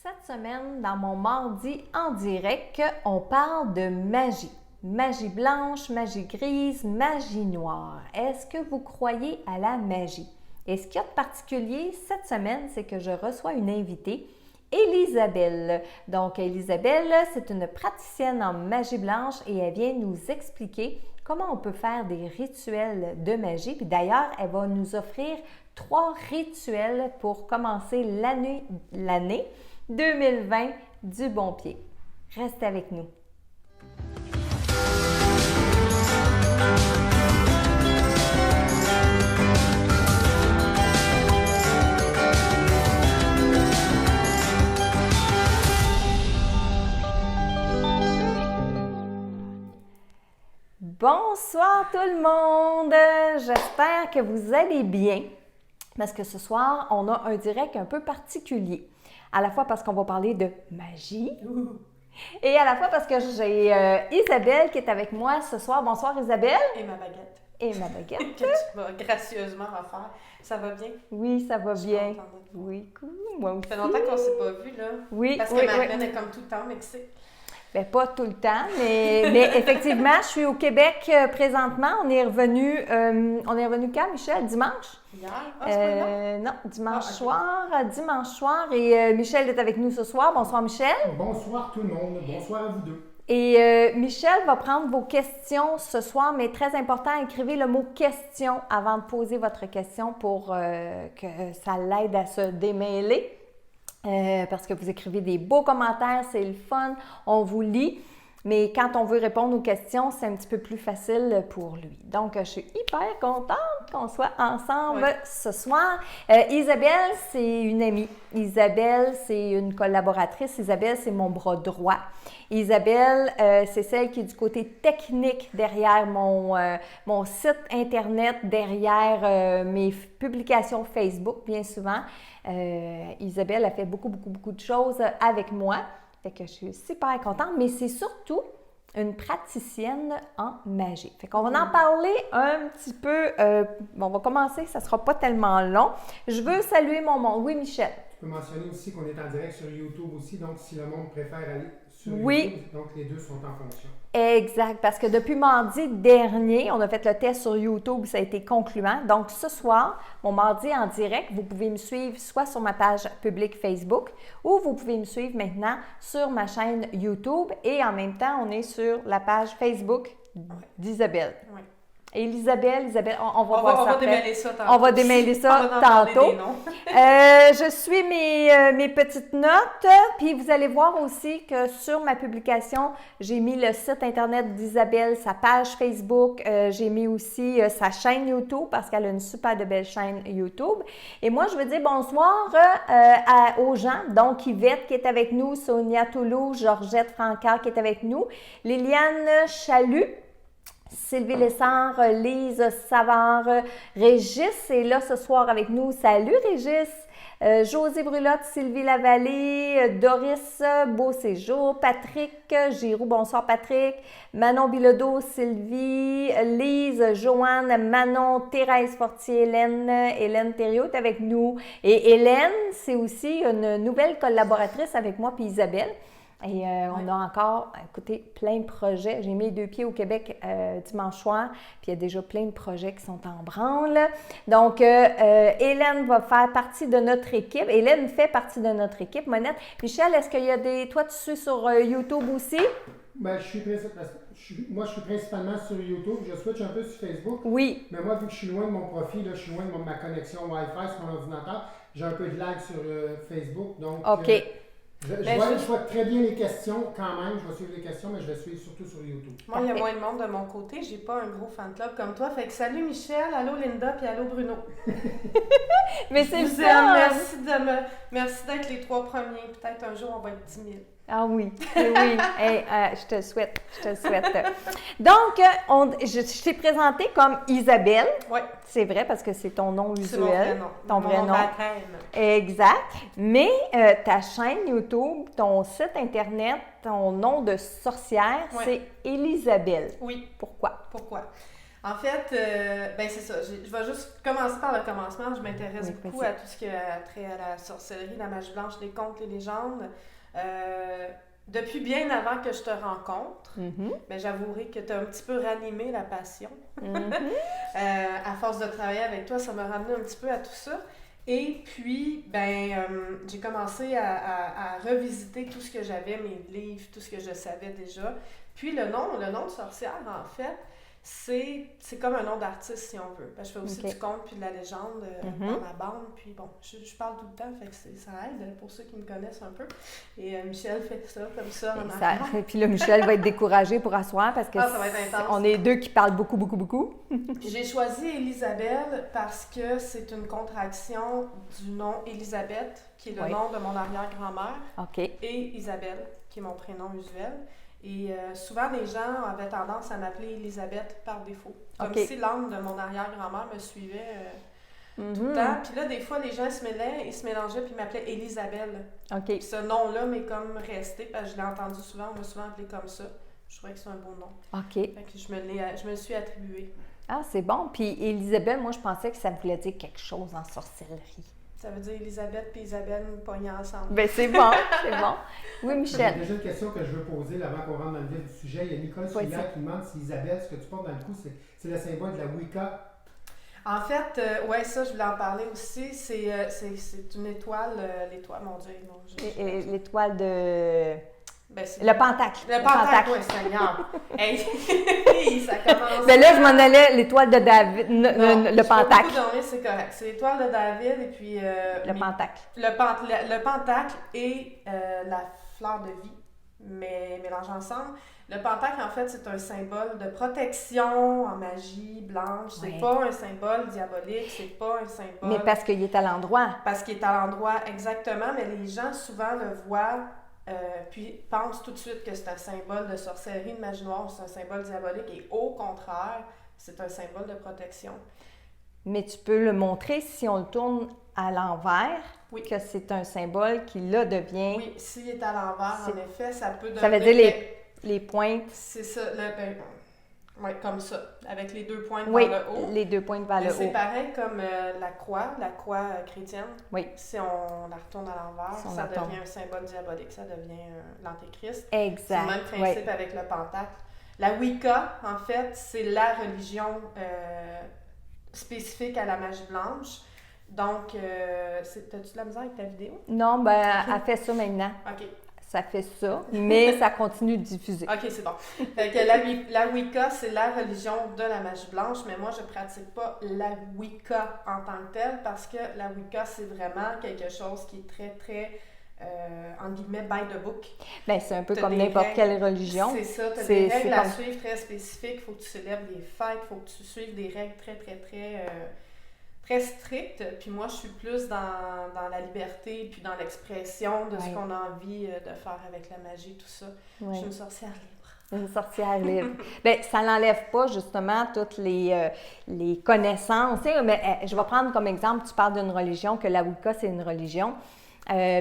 Cette semaine, dans mon mardi en direct, on parle de magie. Magie blanche, magie grise, magie noire. Est-ce que vous croyez à la magie? Et ce qu'il y a de particulier cette semaine, c'est que je reçois une invitée, Elisabelle. Donc, Elisabelle, c'est une praticienne en magie blanche et elle vient nous expliquer comment on peut faire des rituels de magie. Puis d'ailleurs, elle va nous offrir 3 rituels pour commencer l'année 2020 du bon pied. Restez avec nous. Bonsoir tout le monde! J'espère que vous allez bien parce que ce soir, on a un direct un peu particulier. À la fois parce qu'on va parler de magie et à la fois parce que j'ai Isabelle qui est avec moi ce soir. Bonsoir Isabelle! Et ma baguette. Et ma baguette. Que tu vas gracieusement refaire. Ça va bien? Oui, ça va bien. Cool. Oui, cool. Moi aussi. Ça fait longtemps qu'on ne s'est pas vu, là. Oui, parce que oui, Marlène est comme tout le temps au Mexique. Bien, pas tout le temps, mais effectivement, je suis au Québec présentement. On est revenu quand, Michel? Dimanche? Hier? Ah, c'est pas hier? Non, dimanche ok. soir. Dimanche soir. Et Michel est avec nous ce soir. Bonsoir, Michel. Bonsoir tout le monde. Bonsoir à vous deux. Et Michel va prendre vos questions ce soir, mais très important, écrivez le mot « question » avant de poser votre question pour que ça l'aide à se démêler. Parce que vous écrivez des beaux commentaires, c'est le fun, on vous lit. Mais quand on veut répondre aux questions, c'est un petit peu plus facile pour lui. Donc, je suis hyper contente qu'on soit ensemble ce soir. Isabelle, c'est une amie. Isabelle, c'est une collaboratrice. Isabelle, c'est mon bras droit. Isabelle, c'est celle qui est du côté technique derrière mon site Internet, derrière mes publications Facebook, bien souvent. Isabelle a fait beaucoup de choses avec moi. Fait que je suis super contente, mais c'est surtout une praticienne en magie. Fait qu'on va en parler un petit peu. On va commencer, ça sera pas tellement long. Je veux saluer mon monde. Oui, Michel. Je peux mentionner aussi qu'on est en direct sur YouTube aussi, donc si le monde préfère aller sur Oui. YouTube, donc les deux sont en fonction. Exact, parce que depuis mardi dernier, on a fait le test sur YouTube, ça a été concluant. Donc ce soir, mon mardi en direct, vous pouvez me suivre soit sur ma page publique Facebook ou vous pouvez me suivre maintenant sur ma chaîne YouTube et en même temps, on est sur la page Facebook d'Isabelle. Oui. Isabelle, on va voir ça. On va démêler ça tantôt. On va démêler ça On va en parler tantôt. des noms. Je suis mes petites notes, puis vous allez voir aussi que sur ma publication, j'ai mis le site Internet d'Isabelle, sa page Facebook, j'ai mis aussi sa chaîne YouTube parce qu'elle a une super de belle chaîne YouTube. Et moi, je veux dire bonsoir aux gens, donc Yvette qui est avec nous, Sonia Toulouse, Georgette Francard qui est avec nous, Liliane Chalut, Sylvie Lessard, Lise Savard, Régis est là ce soir avec nous. Salut Régis! José Brulotte, Sylvie Lavallée, Doris Beauséjour, Patrick Giroux, bonsoir Patrick, Manon Bilodeau, Sylvie, Lise, Joanne, Manon, Thérèse Fortier, Hélène Thériault est avec nous. Et Hélène, c'est aussi une nouvelle collaboratrice avec moi puis Isabelle. Et on a encore, écoutez, plein de projets. J'ai mis 2 pieds au Québec dimanche soir, puis il y a déjà plein de projets qui sont en branle. Donc, Hélène va faire partie de notre équipe. Hélène fait partie de notre équipe. Monette, Michel, est-ce qu'il y a des... Toi, tu suis sur YouTube aussi? Ben, moi, je suis principalement sur YouTube. Je switch un peu sur Facebook. Oui. Mais moi, vu que je suis loin de mon profil, là, je suis loin de ma connexion Wi-Fi sur mon ordinateur, j'ai un peu de lag sur Facebook. Donc, OK. Je vois très bien les questions quand même. Je vais suivre les questions, mais je vais suivre surtout sur YouTube. Moi, il y a moins de monde de mon côté. J'ai pas un gros fan club comme toi. Fait que salut Michel, allô Linda, puis allô Bruno. Mais c'est vous ça! Merci d'être les 3 premiers. Peut-être un jour, on va être 10 000. Ah oui, oui. Hey, je te le souhaite. Donc, je t'ai présentée comme Isabelle. Oui. C'est vrai parce que c'est ton nom usuel. C'est mon vrai nom. Ton vrai nom. Baptême. Exact. Mais ta chaîne YouTube, ton site Internet, ton nom de sorcière, c'est Elisabelle. Oui. Pourquoi? En fait, ben c'est ça. Je vais juste commencer par le commencement. Je m'intéresse Oui, beaucoup vas-y. à tout ce qui a trait à la sorcellerie, la magie blanche, les contes, les légendes. Depuis bien avant que je te rencontre, Mhm. ben, j'avouerai que tu as un petit peu ranimé la passion. Mhm. À force de travailler avec toi, ça m'a ramené un petit peu à tout ça. Et puis, j'ai commencé à revisiter tout ce que j'avais, mes livres, tout ce que je savais déjà. Puis le nom de sorcière, en fait, c'est comme un nom d'artiste, si on veut. Je fais aussi Ok. du conte puis de la légende Mhm. dans ma bande. Puis bon, je parle tout le temps, fait que ça aide pour ceux qui me connaissent un peu. Et Michel fait ça, comme ça, en arrière. Puis là, Michel va être découragé pour asseoir parce que Ah, ça va être intense. on est deux qui parlent beaucoup, beaucoup, beaucoup. J'ai choisi Élisabelle parce que c'est une contraction du nom Élisabeth, qui est le Oui. nom de mon arrière-grand-mère, OK. et Isabelle, qui est mon prénom usuel. Et souvent, les gens avaient tendance à m'appeler Élisabeth par défaut. Comme OK. si l'âme de mon arrière-grand-mère me suivait tout le Mhm. temps. Puis là, des fois, les gens se mélangeaient puis ils m'appelaient Élisabelle. OK. Puis ce nom-là m'est comme resté, parce que je l'ai entendu souvent, on m'a souvent appelé comme ça. Je trouvais que c'est un beau nom. OK. Fait que je me le suis attribué. Ah, c'est bon. Puis Élisabeth, moi, je pensais que ça voulait dire quelque chose en sorcellerie. Ça veut dire Elisabeth et Isabelle pognés ensemble. Ben c'est bon, c'est bon. Oui, J'ai Michel. déjà une question que je veux poser là, avant qu'on rentre dans le vif du sujet. Il y a Nicole Vas-y. Souillard qui demande si Isabelle, ce que tu portes dans le cou, c'est le symbole de la Wicca. En fait, ouais, ça, je voulais en parler aussi. C'est une étoile, l'étoile, mon Dieu, non. Et l'étoile de... Ben, c'est Le pentacle. Le pentacle, oui, Seigneur. Hey, ça commence. Ben là, je m'en allais, l'étoile de David, Non, le je peux pentacle. beaucoup dormir, c'est correct. C'est l'étoile de David et puis... Le pentacle. Le pentacle et la fleur de vie, mais mélangés ensemble. Le pentacle, en fait, c'est un symbole de protection en magie blanche. C'est Ouais. pas un symbole diabolique, c'est pas un symbole... Mais parce qu'il est à l'endroit. Parce qu'il est à l'endroit exactement, mais les gens souvent le voient, puis pensent tout de suite que c'est un symbole de sorcellerie, de magie noire, c'est un symbole diabolique, et au contraire, c'est un symbole de protection. Mais tu peux le montrer si on le tourne à l'envers, Oui. que c'est un symbole qui là devient... Oui, s'il est à l'envers, en C'est- effet, ça peut Ça veut devenir... dire les pointes. C'est ça, ouais, comme ça, avec les deux pointes Oui, vers le haut. les deux pointes vers Mais le c'est haut. pareil comme la croix chrétienne. Oui. Si on la retourne à l'envers, Si on ça la retourne. devient un symbole diabolique, ça devient l'antéchrist. C'est Exact. le même Oui. principe avec le pentacle. La Wicca, en fait, c'est la religion spécifique à la magie blanche. Donc, t'as-tu de la misère avec ta vidéo? Non, ben, elle fait ça maintenant. OK. Ça fait ça, mais ça continue de diffuser. OK, c'est bon. Fait que la Wicca, c'est la religion de la magie blanche, mais moi, je pratique pas la Wicca en tant que telle parce que la Wicca, c'est vraiment quelque chose qui est très, très, entre guillemets, by the book. Ben, c'est un peu T'as comme des n'importe règles. quelle religion. C'est ça, tu as C'est- des c'est règles à comme- suivre très spécifiques. Il faut que tu célèbres des fêtes, il faut que tu suives des règles très, très, très, très strictes. Puis moi, je suis plus dans la liberté puis dans l'expression de ce Ouais. qu'on a envie de faire avec la magie, tout ça. Je Oui. suis une sorcière libre. Une sorcière libre. Bien, ça n'enlève pas justement toutes les connaissances. Tu sais, mais, je vais prendre comme exemple, tu parles d'une religion, que la Wicca, c'est une religion.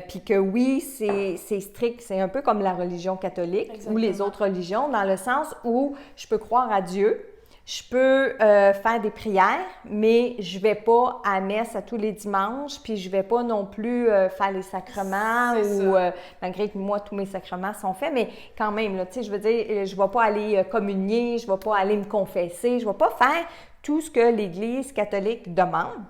Puis que oui, c'est strict, c'est un peu comme la religion catholique ou les Exactement. autres religions, dans le sens où je peux croire à Dieu, je peux faire des prières, mais je vais pas à messe à tous les dimanches, puis je vais pas non plus faire les sacrements, C'est ou ça. malgré que moi, tous mes sacrements sont faits, mais quand même, là, tu sais, je veux dire, je vais pas aller communier, je vais pas aller me confesser, je vais pas faire tout ce que l'Église catholique demande.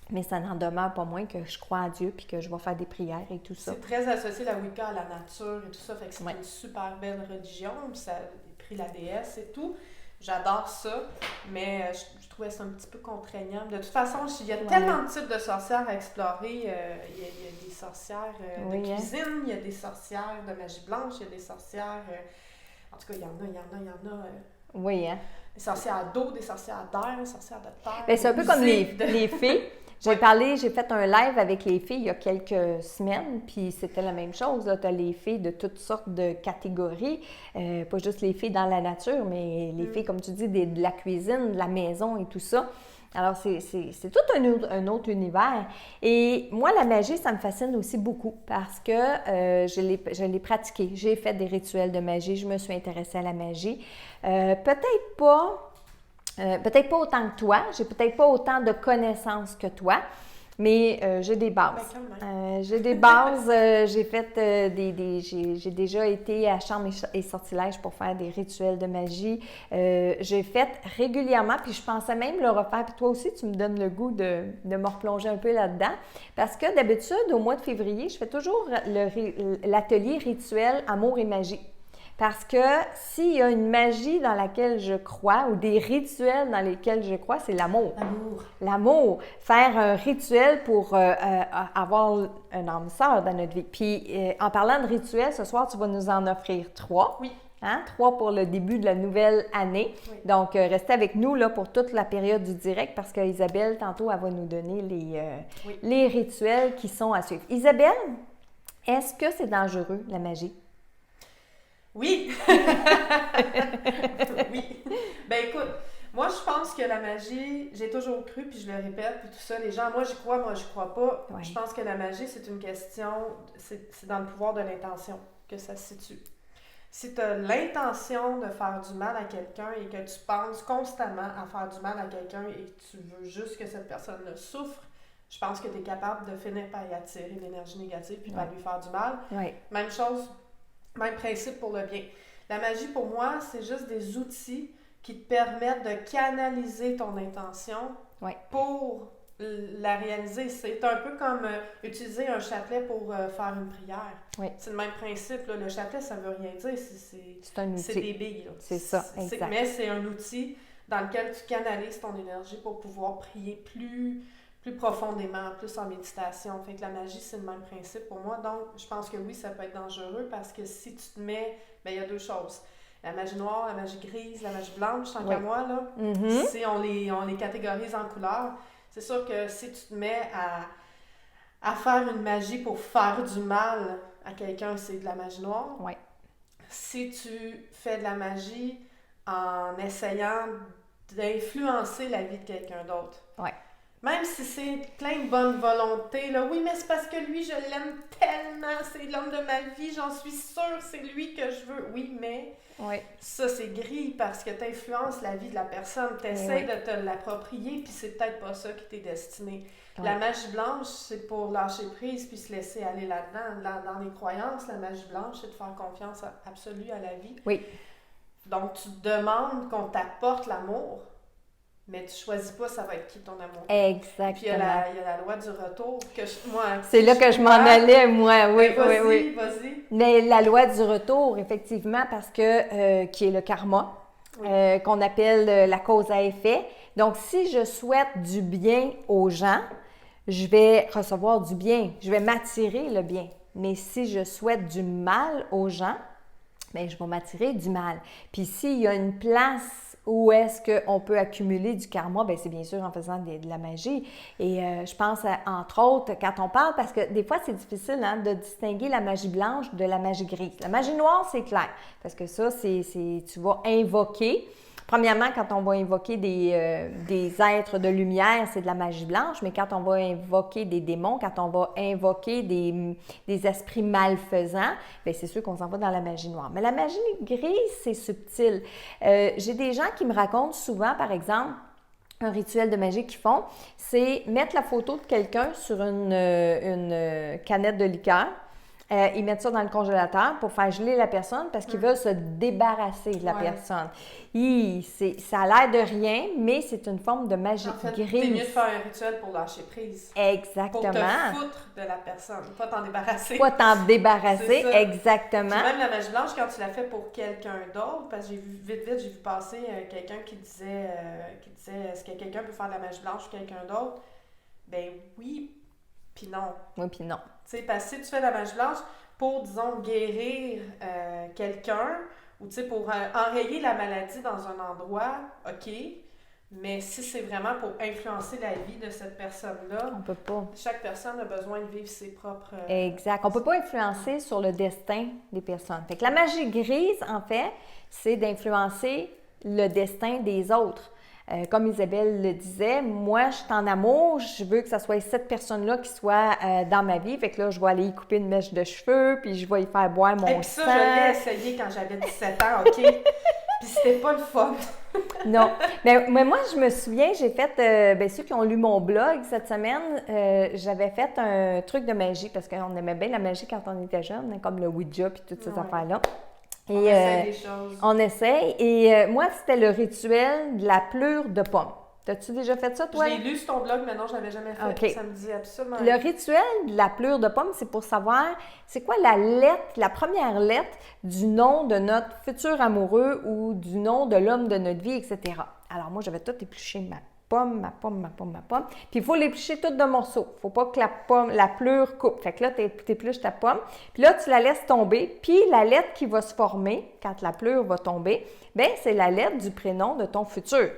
Mais ça n'en demeure pas moins que je crois à Dieu puis que je vais faire des prières et tout ça. C'est très associé la Wicca à la nature et tout ça, fait que c'est Ouais. une super belle religion, puis ça a pris la déesse et tout. J'adore ça, mais je trouvais ça un petit peu contraignant. De toute façon, il y a Ouais. tellement de types de sorcières à explorer. Il y a des sorcières Oui, de hein. cuisine, il y a des sorcières de magie blanche, il y a des sorcières... en tout cas, il y en a. Oui, hein? Des sorcières d'eau, des sorcières d'air, des sorcières de terre. Bien, c'est un peu comme des musiques les fées. J'ai fait un live avec les filles il y a quelques semaines, puis c'était la même chose. Tu as les filles de toutes sortes de catégories, pas juste les filles dans la nature, mais les filles, comme tu dis, de la cuisine, de la maison et tout ça. Alors, c'est tout un autre univers. Et moi, la magie, ça me fascine aussi beaucoup parce que je l'ai pratiquée. J'ai fait des rituels de magie, je me suis intéressée à la magie. Peut-être pas Peut-être pas autant que toi, j'ai peut-être pas autant de connaissances que toi, mais j'ai des bases. J'ai des bases, j'ai fait j'ai déjà été à Charme et Sortilège pour faire des rituels de magie. J'ai fait régulièrement, puis je pensais même le refaire. Puis toi aussi, tu me donnes le goût de me replonger un peu là-dedans. Parce que d'habitude, au mois de février, je fais toujours l'atelier rituel Amour et magie. Parce que s'il y a une magie dans laquelle je crois ou des rituels dans lesquels je crois, c'est l'amour. L'amour. Faire un rituel pour avoir un âme sœur dans notre vie. Puis en parlant de rituels, ce soir, tu vas nous en offrir 3. Oui. 3 pour le début de la nouvelle année. Oui. Donc, restez avec nous là, pour toute la période du direct parce qu'Isabelle, tantôt, elle va nous donner les rituels qui sont à suivre. Isabelle, est-ce que c'est dangereux, la magie? Oui! Oui! Ben écoute, moi je pense que la magie, j'ai toujours cru, puis je le répète, puis tout ça, les gens, moi j'y crois, moi je crois pas. Ouais. Je pense que la magie, c'est une question, c'est dans le pouvoir de l'intention que ça se situe. Si tu as l'intention de faire du mal à quelqu'un et que tu penses constamment à faire du mal à quelqu'un et que tu veux juste que cette personne-là souffre, je pense que tu es capable de finir par y attirer de l'énergie négative puis par lui faire du mal. Oui. Même chose. Même principe pour le bien. La magie, pour moi, c'est juste des outils qui te permettent de canaliser ton intention pour la réaliser. C'est un peu comme utiliser un chapelet pour faire une prière. Oui. C'est le même principe. Là. Le chapelet, ça ne veut rien dire. C'est un outil. C'est des billes. Là. C'est ça, exact. Mais c'est un outil dans lequel tu canalises ton énergie pour pouvoir prier plus profondément, plus en méditation. Fait que la magie, c'est le même principe pour moi. Donc, je pense que oui, ça peut être dangereux parce que si tu te mets... Bien, il y a 2 choses. La magie noire, la magie grise, la magie blanche, tant qu'à moi, là, si on les catégorise en couleurs, c'est sûr que si tu te mets à faire une magie pour faire du mal à quelqu'un, c'est de la magie noire. Oui. Si tu fais de la magie en essayant d'influencer la vie de quelqu'un d'autre. Oui. Même si c'est plein de bonne volonté, là, oui, mais c'est parce que lui, je l'aime tellement, c'est l'homme de ma vie, j'en suis sûre, c'est lui que je veux. Oui, mais ça, c'est gris parce que tu influences la vie de la personne, tu essaies de te l'approprier, puis c'est peut-être pas ça qui t'est destiné. Oui. La magie blanche, c'est pour lâcher prise puis se laisser aller là-dedans. Dans les croyances, la magie blanche, c'est de faire confiance absolue à la vie. Oui. Donc, tu te demandes qu'on t'apporte l'amour, mais tu choisis pas ça va être qui ton amour. Exactement. Puis il y a la loi du retour que moi. C'est là que je m'en allais, moi. Oui, vas-y. Mais la loi du retour, effectivement, parce que qui est le karma, qu'on appelle la cause à effet. Donc, si je souhaite du bien aux gens, je vais recevoir du bien. Je vais m'attirer le bien. Mais si je souhaite du mal aux gens, bien, je vais m'attirer du mal. Puis s'il y a une place où est-ce qu'on peut accumuler du karma? Bien, c'est bien sûr en faisant de la magie. Et je pense, entre autres, quand on parle, parce que des fois, c'est difficile de distinguer la magie blanche de la magie grise. La magie noire, c'est clair, parce que ça, tu vas invoquer. Premièrement, quand on va invoquer des êtres de lumière, c'est de la magie blanche, mais quand on va invoquer des démons, quand on va invoquer des esprits malfaisants, bien, c'est sûr qu'on s'en va dans la magie noire. Mais la magie grise, c'est subtil. J'ai des gens qui me racontent souvent, par exemple, un rituel de magie qu'ils font, c'est mettre la photo de quelqu'un sur une canette de liqueur. Ils mettent ça dans le congélateur pour faire geler la personne parce qu'ils veulent se débarrasser de la personne. Ça a l'air de rien, mais c'est une forme de magie grise. C'est mieux de faire un rituel pour lâcher prise. Exactement. Pour te foutre de la personne, pas t'en débarrasser. Pas t'en débarrasser, exactement. Puis même la magie blanche, quand tu la fais pour quelqu'un d'autre, parce que j'ai vu passer quelqu'un qui disait est-ce que quelqu'un peut faire de la magie blanche pour quelqu'un d'autre? Ben oui, puis non. Oui, puis non. Tu sais, parce que si tu fais de la magie blanche pour, disons, guérir quelqu'un ou, tu sais, pour enrayer la maladie dans un endroit, OK, mais si c'est vraiment pour influencer la vie de cette personne-là, on peut pas. Chaque personne a besoin de vivre ses propres... Exact. On peut pas influencer sur le destin des personnes. Fait que la magie grise, en fait, c'est d'influencer le destin des autres. Comme Isabelle le disait, moi, je suis en amour, je veux que ce soit cette personne-là qui soit dans ma vie. Fait que là, je vais aller y couper une mèche de cheveux, puis je vais y faire boire mon sang. Ça, je l'ai essayé quand j'avais 17 ans, OK? Puis c'était pas le fun. Non. Mais moi, je me souviens, j'ai fait, ceux qui ont lu mon blog cette semaine, j'avais fait un truc de magie parce qu'on aimait bien la magie quand on était jeune, comme le Ouija puis toutes ces affaires-là. On essaie des choses. On essaye. Et moi, c'était le rituel de la pleure de pomme. T'as-tu déjà fait ça, toi? Je l'ai lu sur ton blog, mais non, je ne l'avais jamais fait. Okay. Ça me dit absolument rien. Le rituel de la pleure de pomme, c'est pour savoir c'est quoi la lettre, la première lettre du nom de notre futur amoureux ou du nom de l'homme de notre vie, etc. Alors moi, j'avais tout épluché ma pomme. Puis il faut l'éplucher tout de morceaux. Il ne faut pas que la pleure coupe. Fait que là, tu épluches ta pomme. Puis là, tu la laisses tomber. Puis la lettre qui va se former quand la pleure va tomber, bien, c'est la lettre du prénom de ton futur.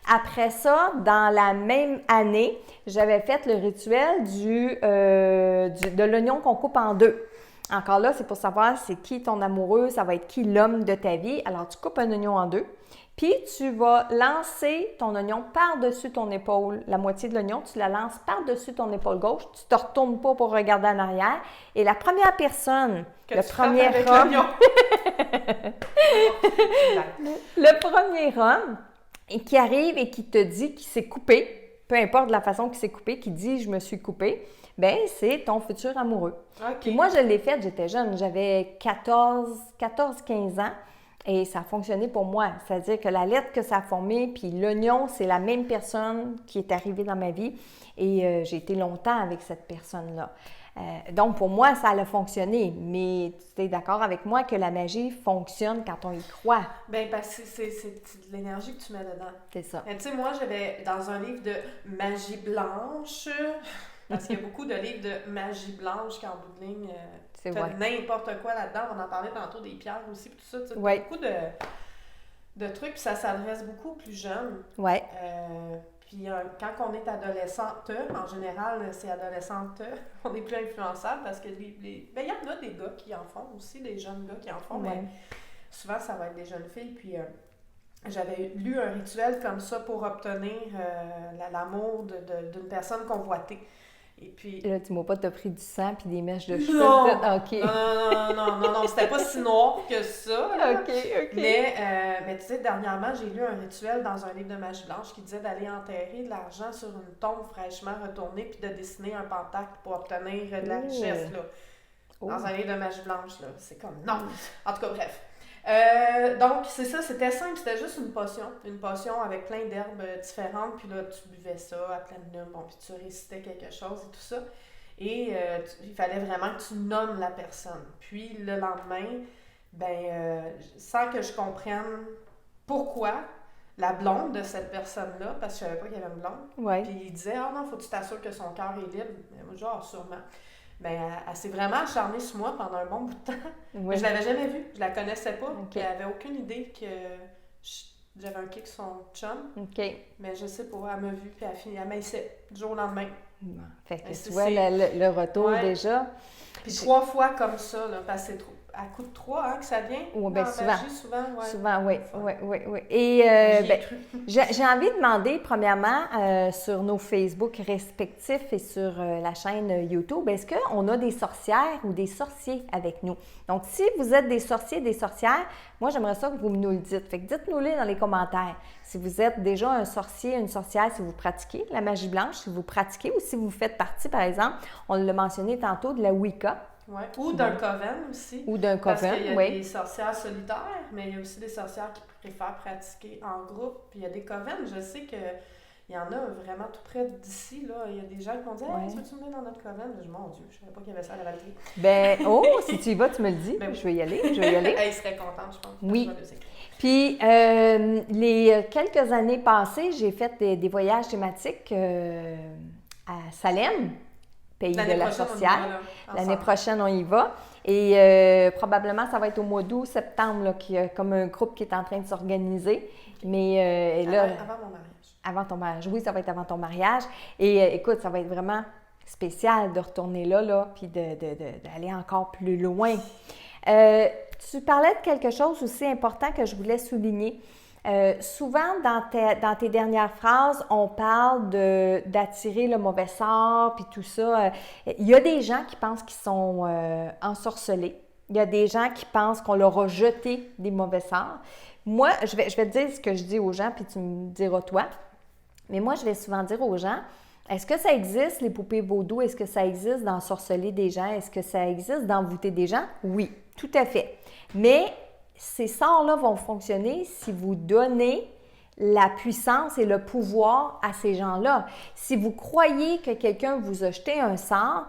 Après ça, dans la même année, j'avais fait le rituel de l'oignon qu'on coupe en deux. Encore là, c'est pour savoir c'est qui ton amoureux, ça va être qui l'homme de ta vie. Alors, tu coupes un oignon en deux, puis tu vas lancer ton oignon par-dessus ton épaule. La moitié de l'oignon, tu la lances par-dessus ton épaule gauche. Tu ne te retournes pas pour regarder en arrière. Et la première personne, le premier homme et qui arrive et qui te dit qu'il s'est coupé, peu importe la façon qu'il s'est coupé, qui dit « je me suis coupé », bien, c'est ton futur amoureux. Okay. Puis moi, je l'ai fait, j'étais jeune, j'avais 14-15 ans et ça a fonctionné pour moi. C'est-à-dire que la lettre que ça a formée, puis l'oignon, c'est la même personne qui est arrivée dans ma vie et j'ai été longtemps avec cette personne-là. Donc, pour moi, ça a fonctionné. Mais tu es d'accord avec moi que la magie fonctionne quand on y croit? Bien, parce que c'est de l'énergie que tu mets dedans. C'est ça. Tu sais, moi, j'avais dans un livre de magie blanche, parce qu'il y a beaucoup de livres de magie blanche qui, en bout de ligne, tu fais n'importe quoi là-dedans. On en parlait tantôt des pierres aussi, puis tout ça. Tu sais, beaucoup de trucs, puis ça s'adresse beaucoup aux plus jeunes. Oui. Puis quand on est adolescente, en général, c'est adolescente, on est plus influençable parce que il y en a des gars qui en font aussi, des jeunes gars qui en font, mais souvent ça va être des jeunes filles. Puis j'avais lu un rituel comme ça pour obtenir l'amour d'une personne convoitée. Et puis... Là, tu m'as pas pris du sang puis des mèches de cheveux. Non! Okay. Non, c'était pas si noir que ça. Là. OK. Mais tu sais, dernièrement, j'ai lu un rituel dans un livre de magie blanche qui disait d'aller enterrer de l'argent sur une tombe fraîchement retournée puis de dessiner un pentacle pour obtenir de la richesse, là. Dans un livre de magie blanche, là. C'est comme... Non! En tout cas, bref. Donc, c'est ça, c'était simple, c'était juste une potion avec plein d'herbes différentes, puis là, tu buvais ça à pleine lune, bon, puis tu récitais quelque chose et tout ça, et il fallait vraiment que tu nommes la personne. Puis le lendemain, sans que je comprenne pourquoi, la blonde de cette personne-là, parce que je savais pas qu'il y avait une blonde, puis il disait « Ah non, faut que tu t'assures que son cœur est libre. » Genre, sûrement. Elle s'est vraiment acharnée sur moi pendant un bon bout de temps. Oui. Je l'avais jamais vue, je la connaissais pas. Okay. Elle avait aucune idée que j'avais un kick sur son chum. Okay. Mais je sais pas, elle m'a vue puis elle m'haïssait du jour au lendemain. Bon. Fait que tu vois le retour déjà. Puis 3 fois comme ça, là, parce que c'est trop. À coup de 3, hein, que ça vient. Oui, bien souvent. Magie, souvent, oui. Et j'ai envie de demander, premièrement, sur nos Facebook respectifs et sur la chaîne YouTube, est-ce qu'on a des sorcières ou des sorciers avec nous? Donc, si vous êtes des sorciers, des sorcières, moi, j'aimerais ça que vous nous le dites. Fait que dites-nous-le dans les commentaires. Si vous êtes déjà un sorcier, une sorcière, si vous pratiquez la magie blanche, si vous pratiquez ou si vous faites partie, par exemple, on l'a mentionné tantôt, de la Wicca. Ouais. Ou d'un coven aussi. Ou d'un coven, parce qu'il y a des sorcières solitaires, mais il y a aussi des sorcières qui préfèrent pratiquer en groupe. Puis il y a des covens, je sais qu'il y en a vraiment tout près d'ici. Là. Il y a des gens qui m'ont dit « Hey, veux-tu venir dans notre coven? » Je dis « Mon Dieu, je savais pas qu'il y avait ça à la Valtrie. Si tu y vas, tu me le dis. Je vais y aller. Elle serait contente, je pense. Oui. Puis, les quelques années passées, j'ai fait des voyages thématiques à Salem. Pays de la sorcière. L'année prochaine, on y va. Et probablement, ça va être au mois d'août, septembre, là, qu'il y a comme un groupe qui est en train de s'organiser. Mais là... Avant mon mariage. Avant ton mariage. Oui, ça va être avant ton mariage. Et écoute, ça va être vraiment spécial de retourner là, puis d'aller encore plus loin. Tu parlais de quelque chose aussi important que je voulais souligner. Souvent, dans tes dernières phrases, on parle d'attirer le mauvais sort, puis tout ça. Il y a des gens qui pensent qu'ils sont ensorcelés. Il y a des gens qui pensent qu'on leur a jeté des mauvais sorts. Moi, je vais te dire ce que je dis aux gens, puis tu me diras toi. Mais moi, je vais souvent dire aux gens, est-ce que ça existe, les poupées vaudou? Est-ce que ça existe d'ensorceler des gens? Est-ce que ça existe d'envoûter des gens? Oui, tout à fait. Mais ces sorts-là vont fonctionner si vous donnez la puissance et le pouvoir à ces gens-là. Si vous croyez que quelqu'un vous a jeté un sort,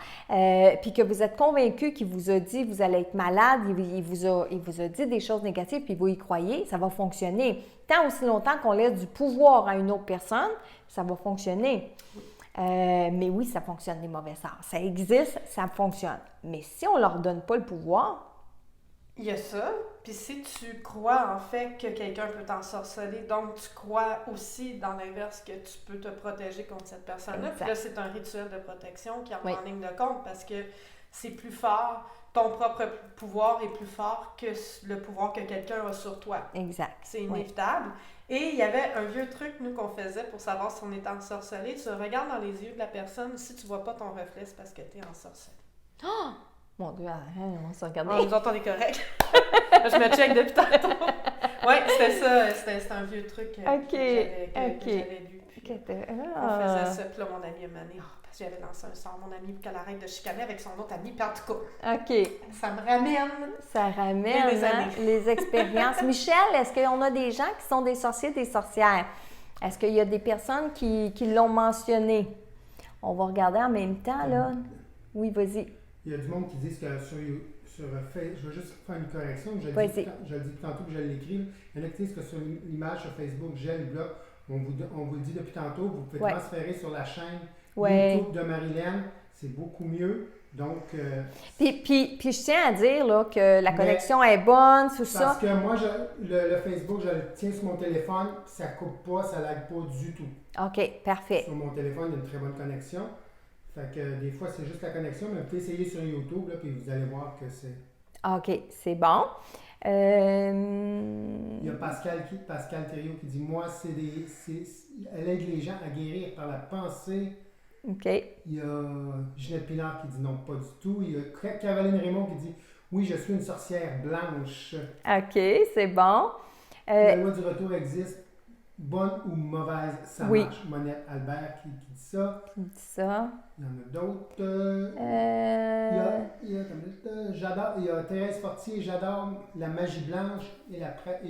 puis que vous êtes convaincu qu'il vous a dit vous allez être malade, il vous a dit des choses négatives, puis vous y croyez, ça va fonctionner. Tant aussi longtemps qu'on laisse du pouvoir à une autre personne, ça va fonctionner. Mais oui, ça fonctionne, les mauvais sorts. Ça existe, ça fonctionne. Mais si on ne leur donne pas le pouvoir... Il y a ça. Puis si tu crois en fait que quelqu'un peut t'ensorceler, donc tu crois aussi dans l'inverse que tu peux te protéger contre cette personne-là. Puis là, c'est un rituel de protection qui entre en ligne de compte parce que c'est plus fort, ton propre pouvoir est plus fort que le pouvoir que quelqu'un a sur toi. Exact. C'est inévitable. Et il y avait un vieux truc, nous, qu'on faisait pour savoir si on était ensorcelé. Tu regardes dans les yeux de la personne, si tu vois pas ton reflet, c'est parce que tu es ensorcelé. Oh! Mon Dieu, on se regarde. Nous autres, on est correct. Je me check depuis tantôt. Oui, c'était ça. C'était un vieux truc que j'avais lu. Puis, on faisait ça. Puis là, mon ami a mené. Parce que j'avais lancé un sort, mon ami, pour qu'elle arrête de chicaner avec son autre ami. Puis en tout cas, OK. Ça me ramène. Ça ramène les expériences. Michel, est-ce qu'on a des gens qui sont des sorciers, des sorcières? Est-ce qu'il y a des personnes qui l'ont mentionné? On va regarder en même temps, là. Oui, vas-y. Il y a du monde qui dit que sur Facebook, je vais juste faire une correction, je le dis tantôt que je l'écris. Il y en a qui disent que sur l'image sur Facebook, j'ai le blog, on vous le dit depuis tantôt, vous pouvez transférer sur la chaîne YouTube de Marilyn, c'est beaucoup mieux. Donc, puis je tiens à dire là, que la connexion est bonne, tout ça. Parce que moi, le Facebook, je le tiens sur mon téléphone, ça ne coupe pas, ça ne lag pas du tout. OK, parfait. Sur mon téléphone, il y a une très bonne connexion. Fait que des fois, c'est juste la connexion, mais vous pouvez essayer sur YouTube, là, puis vous allez voir que c'est... OK, c'est bon. Il y a Pascal Thériault qui dit « Moi, elle aide les gens à guérir par la pensée. » OK. Il y a Ginette Pinard qui dit « Non, pas du tout. » Il y a Caroline Raymond qui dit « Oui, je suis une sorcière blanche. » OK, c'est bon. La loi du retour existe. Bonne ou mauvaise, ça marche. Monette Albert qui dit ça. Qui dit ça. Il y en a d'autres. Il y a Thérèse Fortier, j'adore la magie blanche et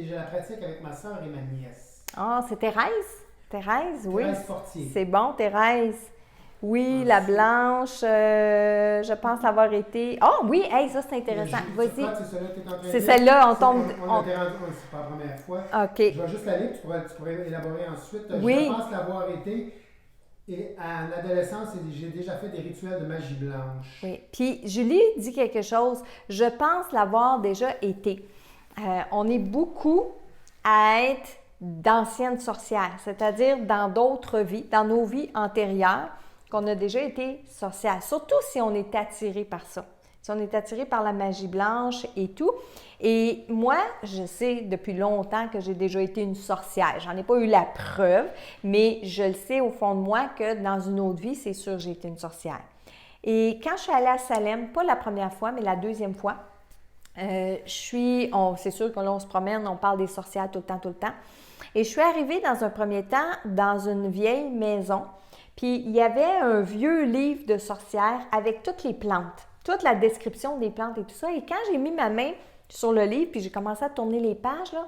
je la pratique avec ma soeur et ma nièce. Ah, c'est Thérèse? Thérèse, oui. Thérèse Fortier. C'est bon, Thérèse. Oui, la blanche, je pense avoir été... Ah oui, hey, ça c'est intéressant. Vas-y. C'est celle-là, on tombe... C'est pas la première fois. OK. Je vais juste la lire, tu pourrais élaborer ensuite. Oui. Je pense l'avoir été. Et en adolescence, j'ai déjà fait des rituels de magie blanche. Oui. Puis Julie dit quelque chose. Je pense l'avoir déjà été. On est beaucoup à être d'anciennes sorcières, c'est-à-dire dans d'autres vies, dans nos vies antérieures, qu'on a déjà été sorcière, surtout si on est attiré par ça, si on est attiré par la magie blanche et tout. Et moi, je sais depuis longtemps que j'ai déjà été une sorcière. J'en ai pas eu la preuve, mais je le sais au fond de moi que dans une autre vie, c'est sûr que j'ai été une sorcière. Et quand je suis allée à Salem, pas la première fois, mais la deuxième fois, c'est sûr que là, on se promène, on parle des sorcières tout le temps. Et je suis arrivée dans un premier temps dans une vieille maison. Puis, il y avait un vieux livre de sorcières avec toutes les plantes, toute la description des plantes et tout ça. Et quand j'ai mis ma main sur le livre, puis j'ai commencé à tourner les pages, là,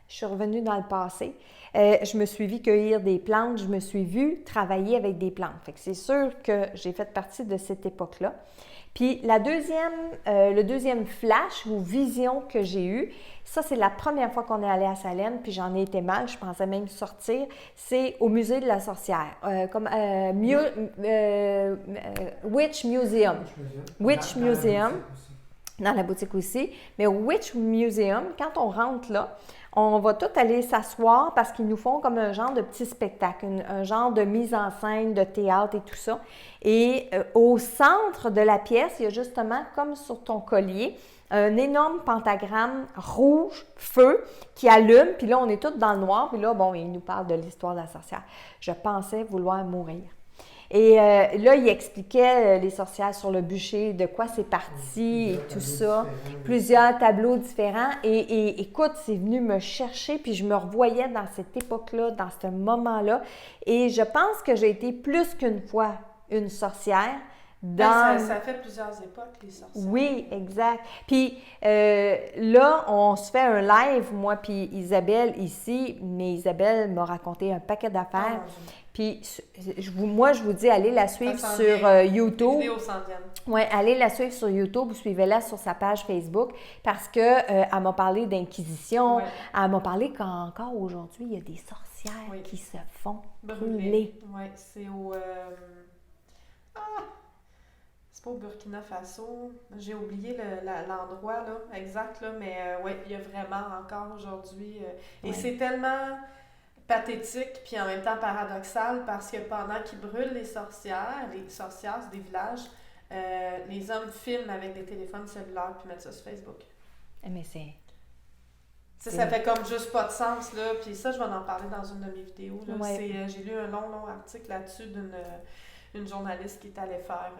je suis revenue dans le passé. Je me suis vue cueillir des plantes, je me suis vue travailler avec des plantes. Fait que c'est sûr que j'ai fait partie de cette époque-là. Puis le deuxième flash ou vision que j'ai eu, ça c'est la première fois qu'on est allé à Salem, puis j'en ai été mal, je pensais même sortir, c'est au musée de la sorcière, Witch Museum. Witch Museum, dans la boutique aussi. Mais au Witch Museum, quand on rentre là, on va tous aller s'asseoir parce qu'ils nous font comme un genre de petit spectacle, un genre de mise en scène, de théâtre et tout ça. Et au centre de la pièce, il y a justement, comme sur ton collier, un énorme pentagramme rouge, feu, qui allume. Puis là, on est tous dans le noir. Puis là, bon, il nous parle de l'histoire de la sorcière. Je pensais vouloir mourir. Et là, il expliquait les sorcières sur le bûcher, de quoi c'est parti et tout ça. Plusieurs tableaux différents. Et écoute, c'est venu me chercher, puis je me revoyais dans cette époque-là, dans ce moment-là. Et je pense que j'ai été plus qu'une fois une sorcière. Ça fait plusieurs époques, les sorcières. Oui, exact. Puis là, on se fait un live, moi puis Isabelle ici, mais Isabelle m'a raconté un paquet d'affaires. Puis moi, je vous dis, allez la suivre sur YouTube. Les vidéos s'en viennent. Oui, allez la suivre sur YouTube, suivez-la sur sa page Facebook, parce que elle m'a parlé d'inquisition. Elle m'a parlé qu'encore aujourd'hui, il y a des sorcières qui se font brûler. Oui, c'est au... C'est pas au Burkina Faso. J'ai oublié l'endroit là, exact, là, mais oui, il y a vraiment encore aujourd'hui. Et c'est tellement pathétique puis en même temps paradoxal parce que pendant qu'ils brûlent les sorcières, c'est des villages, les hommes filment avec des téléphones cellulaires puis mettent ça sur Facebook. Mais c'est... Ça fait comme juste pas de sens, là. Puis ça, je vais en parler dans une de mes vidéos. Là. J'ai lu un long article là-dessus d'une journaliste qui est allée faire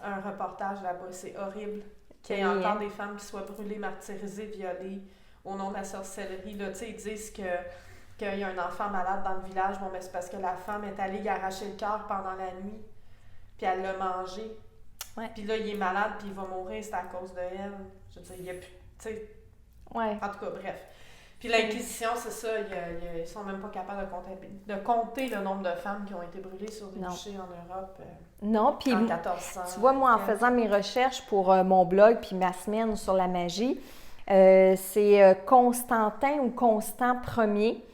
un reportage là-bas. C'est horrible qu'il y ait encore des femmes qui soient brûlées, martyrisées, violées au nom de la sorcellerie. Là. Ils disent qu'il y a un enfant malade dans le village. Bon, mais c'est parce que la femme est allée y arracher le cœur pendant la nuit. Puis elle l'a mangé. Puis là, il est malade, puis il va mourir, c'est à cause de elle. Je veux dire, il n'y a plus... En tout cas, bref. Puis l'Inquisition, c'est ça, ils sont même pas capables de compter le nombre de femmes qui ont été brûlées sur des bûchers en Europe puis en 1400. Tu vois, moi, en faisant mes recherches pour mon blog puis ma semaine sur la magie, c'est Constantin ou Constant Ier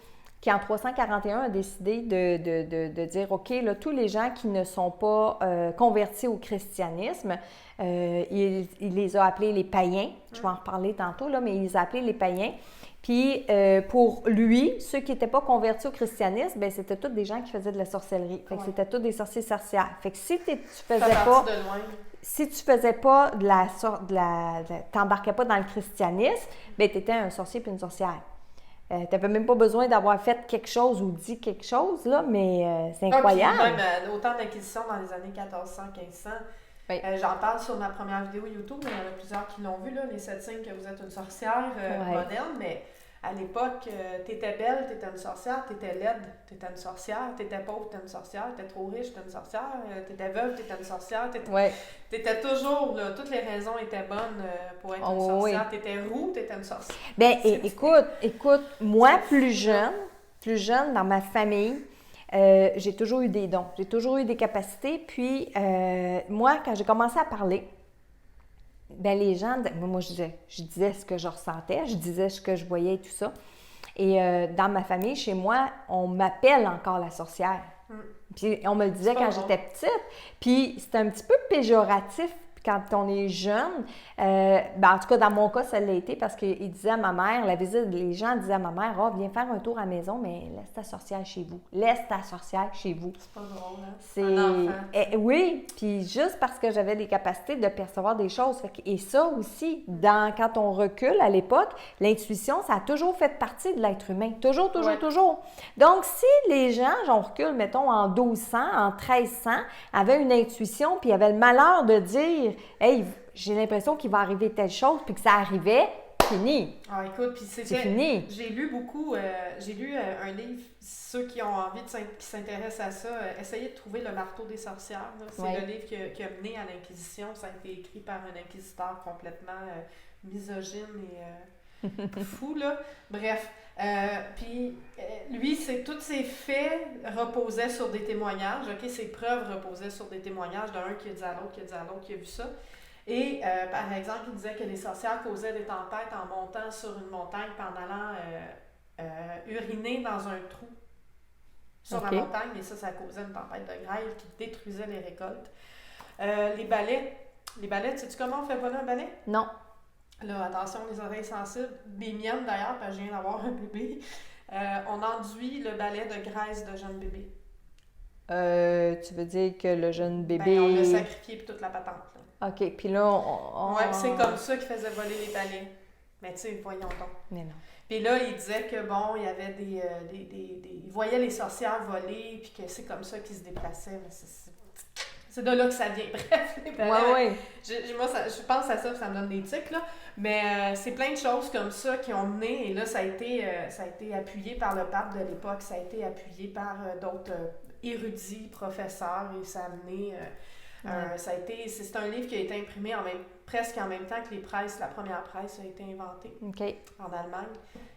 qui, en 341, a décidé de dire, OK, là, tous les gens qui ne sont pas convertis au christianisme, il les a appelés les païens. Je vais en reparler tantôt, là, mais il les a appelés les païens. Puis, pour lui, ceux qui n'étaient pas convertis au christianisme, bien, c'était tous des gens qui faisaient de la sorcellerie. Fait que c'était tous des sorciers sorcières. Fait que si tu faisais pas t'embarquais pas dans le christianisme, bien, tu étais un sorcier puis une sorcière. Tu n'avais même pas besoin d'avoir fait quelque chose ou dit quelque chose, là, mais c'est incroyable. Même autant d'Inquisition dans les années 1400-1500. J'en parle sur ma première vidéo YouTube, mais il y en a plusieurs qui l'ont vu, là, les 7 signes que vous êtes une sorcière moderne, mais à l'époque, t'étais belle, t'étais une sorcière, t'étais laide, t'étais une sorcière, t'étais pauvre, t'étais une sorcière, t'étais trop riche, t'étais une sorcière, t'étais veuve, t'étais une sorcière, t'étais toujours, là, toutes les raisons étaient bonnes pour être une sorcière, t'étais roux, t'étais une sorcière. Bien, écoute, moi, plus jeune dans ma famille, j'ai toujours eu des dons, j'ai toujours eu des capacités. Puis, moi, quand j'ai commencé à parler, ben les gens, moi, je disais ce que je ressentais, je disais ce que je voyais et tout ça. Et dans ma famille, chez moi, on m'appelle encore la sorcière. Puis, on me le disait quand j'étais petite. Puis, c'était un petit peu péjoratif quand on est jeune. En tout cas, dans mon cas, ça l'a été parce qu'il disait à ma mère, les gens disaient à ma mère, « Ah, viens faire un tour à la maison, mais laisse ta sorcière chez vous. Laisse ta sorcière chez vous. » C'est pas drôle, hein? Oui, puis juste parce que j'avais des capacités de percevoir des choses. Et ça aussi, quand on recule à l'époque, l'intuition, ça a toujours fait partie de l'être humain. Toujours. Donc, si les gens, on recule, mettons, en 1200, en 1300, avaient une intuition, puis avaient le malheur de dire, « Hey, j'ai l'impression qu'il va arriver telle chose, puis que ça arrivait, fini. » Ah, écoute, puis c'est fini. J'ai lu beaucoup, un livre, ceux qui ont envie qui s'intéressent à ça, essayez de trouver Le marteau des sorcières. C'est le livre qui a mené à l'Inquisition. Ça a été écrit par un inquisiteur complètement misogyne et fou, là. Bref, puis lui, tous ses faits reposaient sur des témoignages, OK? Ses preuves reposaient sur des témoignages d'un qui a dit à l'autre, qui a vu ça. Et, par exemple, il disait que les sorcières causaient des tempêtes en montant sur une montagne puis en allant uriner dans un trou sur la montagne. Et ça causait une tempête de grêle qui détruisait les récoltes. Les balais, sais-tu comment on fait voler un balai? Non. Là, attention, les oreilles sensibles. Des miennes, d'ailleurs, parce que je viens d'avoir un bébé. On enduit le balai de graisse de jeune bébé. Tu veux dire que le jeune bébé... on l'a sacrifié puis toute la patente, là. OK, puis là, Ouais, c'est comme ça qu'ils faisaient voler les balais. Mais tu sais, voyons donc. Mais non. Puis là, il disait que bon, il y avait il voyait les sorcières voler, puis que c'est comme ça qu'ils se déplaçaient. Mais c'est de là que ça vient. Bref, Oui. Moi, je pense à ça, ça me donne des tics, là. Mais c'est plein de choses comme ça qui ont mené, et là, ça a été appuyé par le pape de l'époque, ça a été appuyé par d'autres érudits, professeurs, et ça a mené... c'est un livre qui a été imprimé presque en même temps que la première presse a été inventée en Allemagne.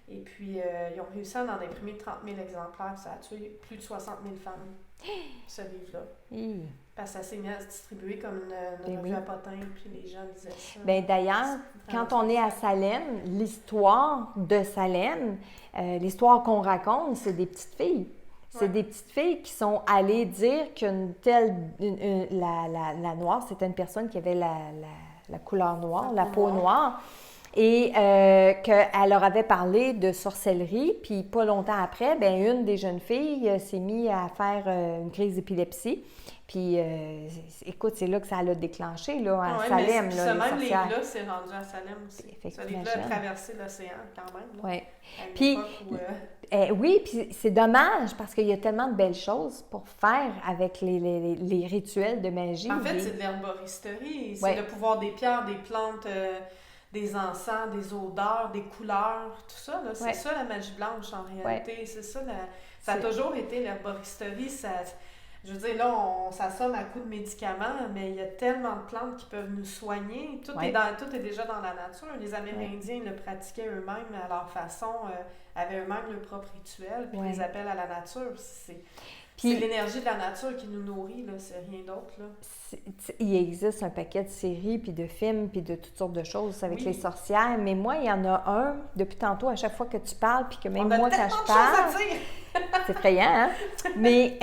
Et puis, ils ont réussi à en imprimer 30 000 exemplaires. Ça a tué plus de 60 000 femmes, ce livre-là. Parce que ça s'est mis à se distribuer comme une revue à potins, puis les gens lisaient ça. D'ailleurs, quand on est à Salem, l'histoire de Salem, l'histoire qu'on raconte, c'est des petites filles. C'est des petites filles qui sont allées dire qu'une telle... la noire, c'était une personne qui avait la couleur noire, la peau noire, et qu'elle leur avait parlé de sorcellerie, puis pas longtemps après, une des jeunes filles s'est mise à faire une crise d'épilepsie. Puis, écoute, c'est là que ça l'a déclenché, là, à Salem, mais là, les même sorcières. livre-là, c'est rendu à Salem aussi. Ce livre-là a traversé l'océan, quand même. Oui. Puis, oui, puis c'est dommage, parce qu'il y a tellement de belles choses pour faire avec les rituels de magie. En fait, c'est de l'herboristerie. C'est le pouvoir des pierres, des plantes, des encens, des odeurs, des couleurs, tout ça. Là, c'est ça, la magie blanche, en réalité. C'est ça, ça a toujours été l'herboristerie. Je veux dire, là, on s'assomme à coups de médicaments, mais il y a tellement de plantes qui peuvent nous soigner. Tout est déjà dans la nature. Les Amérindiens le pratiquaient eux-mêmes à leur façon, avaient eux-mêmes leur propre rituel, puis les appels à la nature. C'est l'énergie de la nature qui nous nourrit, là, c'est rien d'autre. Là. Il existe un paquet de séries, puis de films, puis de toutes sortes de choses avec les sorcières, mais moi, il y en a un, depuis tantôt, à chaque fois que tu parles, puis que même moi, quand je parle... C'est effrayant, hein? Mais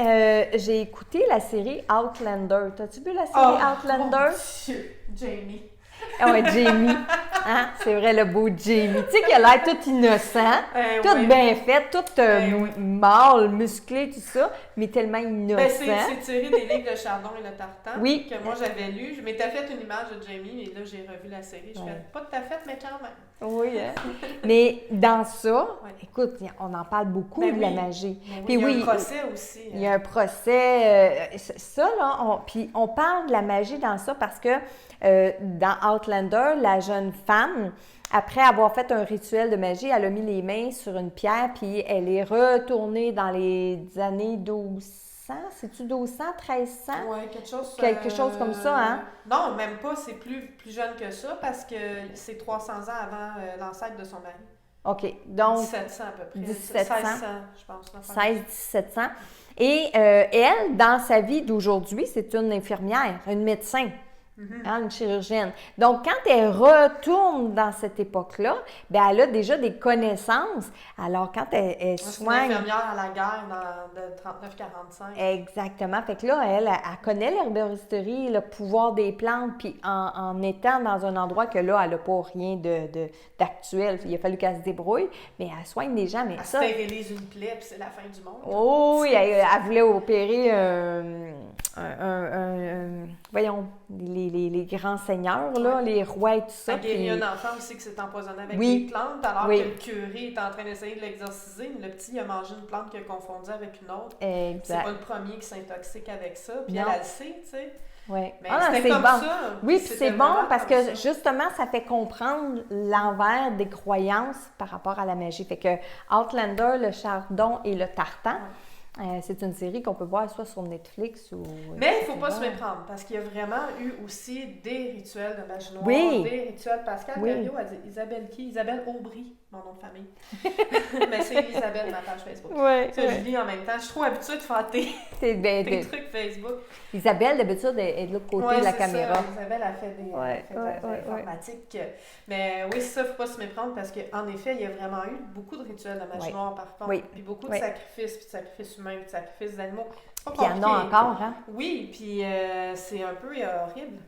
j'ai écouté la série Outlander. T'as-tu vu la série Outlander? Mon Dieu, Jamie. Ah ouais, Jamie. Hein? C'est vrai, le beau Jamie. Tu sais qu'il a l'air tout innocent, tout bien fait, tout mâle, musclé, tout ça, mais tellement innocent. C'est tiré des livres de Chardon et le Tartan que moi j'avais lu. Je m'étais fait une image de Jamie, et là j'ai revu la série. Je fais pas tout à fait, mais quand même. Oui, hein? Mais dans ça, écoute, on en parle beaucoup de la magie. Puis il y a un procès aussi. Il y a un procès. Ça, là, puis on parle de la magie dans ça parce que dans Outlander, la jeune femme, après avoir fait un rituel de magie, elle a mis les mains sur une pierre, puis elle est retournée dans les années 1200. C'est-tu 1200, 1300? Oui, quelque chose comme ça, hein? Non, même pas. C'est plus jeune que ça parce que c'est 300 ans avant l'ancêtre de son mari. OK. Donc, 1700 à peu près. 1700. 1600, je pense. 1600-1700. Et elle, dans sa vie d'aujourd'hui, c'est une infirmière, une médecin. Une chirurgienne. Donc, quand elle retourne dans cette époque-là, elle a déjà des connaissances. Alors, quand elle soigne... C'est une infirmière à la guerre de 39-45. Exactement. Fait que là, elle connaît l'herboristerie, le pouvoir des plantes, puis en étant dans un endroit que là, elle n'a pas rien d'actuel. Il a fallu qu'elle se débrouille, mais elle soigne les gens. Mais elle stérilise une plaie, puis c'est la fin du monde. Oh oui, elle voulait opérer voyons, les grands seigneurs, là, les rois et tout ça. Il y a un enfant aussi qui s'est empoisonné avec des plantes, alors que le curé est en train d'essayer de l'exorciser. Le petit, il a mangé une plante qu'il a confondue avec une autre. C'est pas le premier qui s'intoxique avec ça, puis elle le sait, tu sais. Oui. Mais c'était comme bon. ça. Oui, puis c'est bon parce que justement, ça fait comprendre l'envers des croyances par rapport à la magie. Fait que Outlander, le Chardon et le Tartan, c'est une série qu'on peut voir soit sur Netflix ou... Mais il ne faut pas se méprendre, parce qu'il y a vraiment eu aussi des rituels de magie noire, des rituels. Pascal Perriot a dit Isabelle qui? Isabelle Aubry, mon nom de famille. Mais c'est Isabelle, ma page Facebook. Je lis en même temps. Je suis trop habituée de faire des trucs Facebook. Isabelle, d'habitude, est de l'autre côté de la caméra. Ça. Isabelle a fait des informatiques. Mais oui, c'est ça, il ne faut pas se méprendre, parce qu'en effet, il y a vraiment eu beaucoup de rituels de magie noire, par contre. Puis beaucoup de sacrifices, puis de sacrifices humains, puis de sacrifices d'animaux. Puis il y en a encore, hein? Oui, puis c'est un peu horrible.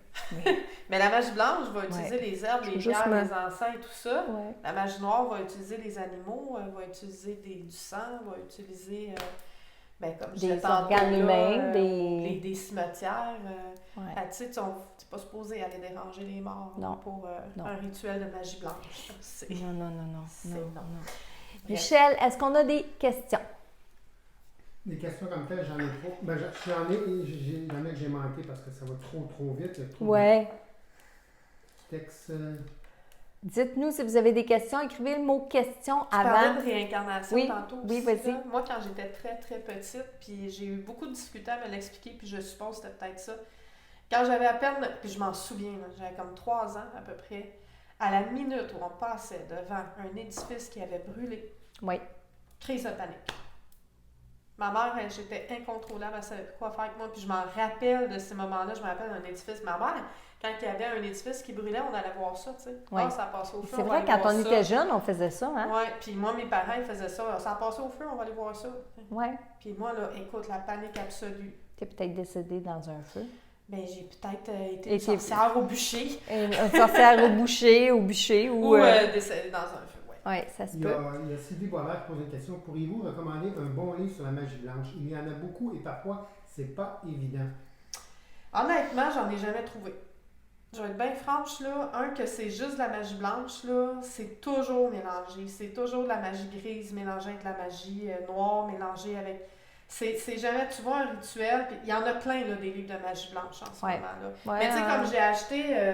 Mais la magie blanche va utiliser les herbes, les pierres, les encens et tout ça. La magie noire va utiliser les animaux, va utiliser du sang, va utiliser ben, comme je des disais tantôt, organes là, humains, des cimetières. Ouais. Tu sais, t'es pas supposé aller déranger les morts Non. pour Non. un rituel de magie blanche. Non. Michel, est-ce qu'on a des questions? Des questions comme telles, j'en ai trop. Ben, j'en ai que j'ai manqué parce que ça va trop vite. Ouais. Texte. Dites-nous si vous avez des questions. Écrivez le mot question Tu avant. parlais de réincarnation Oui, tantôt oui, aussi, vas-y. là. Moi, quand j'étais très, très petite, puis j'ai eu beaucoup de difficultés à me l'expliquer, puis je suppose que c'était peut-être ça. Quand j'avais à peine, puis je m'en souviens, là, j'avais comme 3 ans à peu près, à la minute où on passait devant un édifice qui avait brûlé, Oui. crise de panique. Ma mère, j'étais incontrôlable, elle savait plus quoi faire avec moi, puis je m'en rappelle de ces moments-là, je me rappelle d'un édifice. Ma mère, quand il y avait un édifice qui brûlait, on allait voir ça, tu sais. Oui. Ah, ça a passé au feu, C'est on va vrai, aller quand voir on ça. était jeune, on faisait ça, hein? Oui, puis moi, mes parents, ils faisaient ça. Ça a passé au feu, on va aller voir ça. Oui. Puis moi, là, écoute, la panique absolue. Tu es peut-être décédée dans un feu. Ben, j'ai peut-être été une sorcière au bûcher. Une sorcière au bûcher ou décédée dans un feu, oui. Oui, ça se Il y peut. a Sylvie Boisvert qui pose une question. Pourriez-vous recommander un bon livre sur la magie blanche? Il y en a beaucoup et parfois, c'est pas évident. Honnêtement, j'en ai jamais trouvé. Je vais être bien franche, là. Que c'est juste de la magie blanche, là, c'est toujours mélangé. C'est toujours de la magie grise mélangée avec de la magie noire, mélangée avec... C'est jamais... Tu vois un rituel, puis il y en a plein, là, des livres de magie blanche en ce moment-là. Ouais, mais tu sais, comme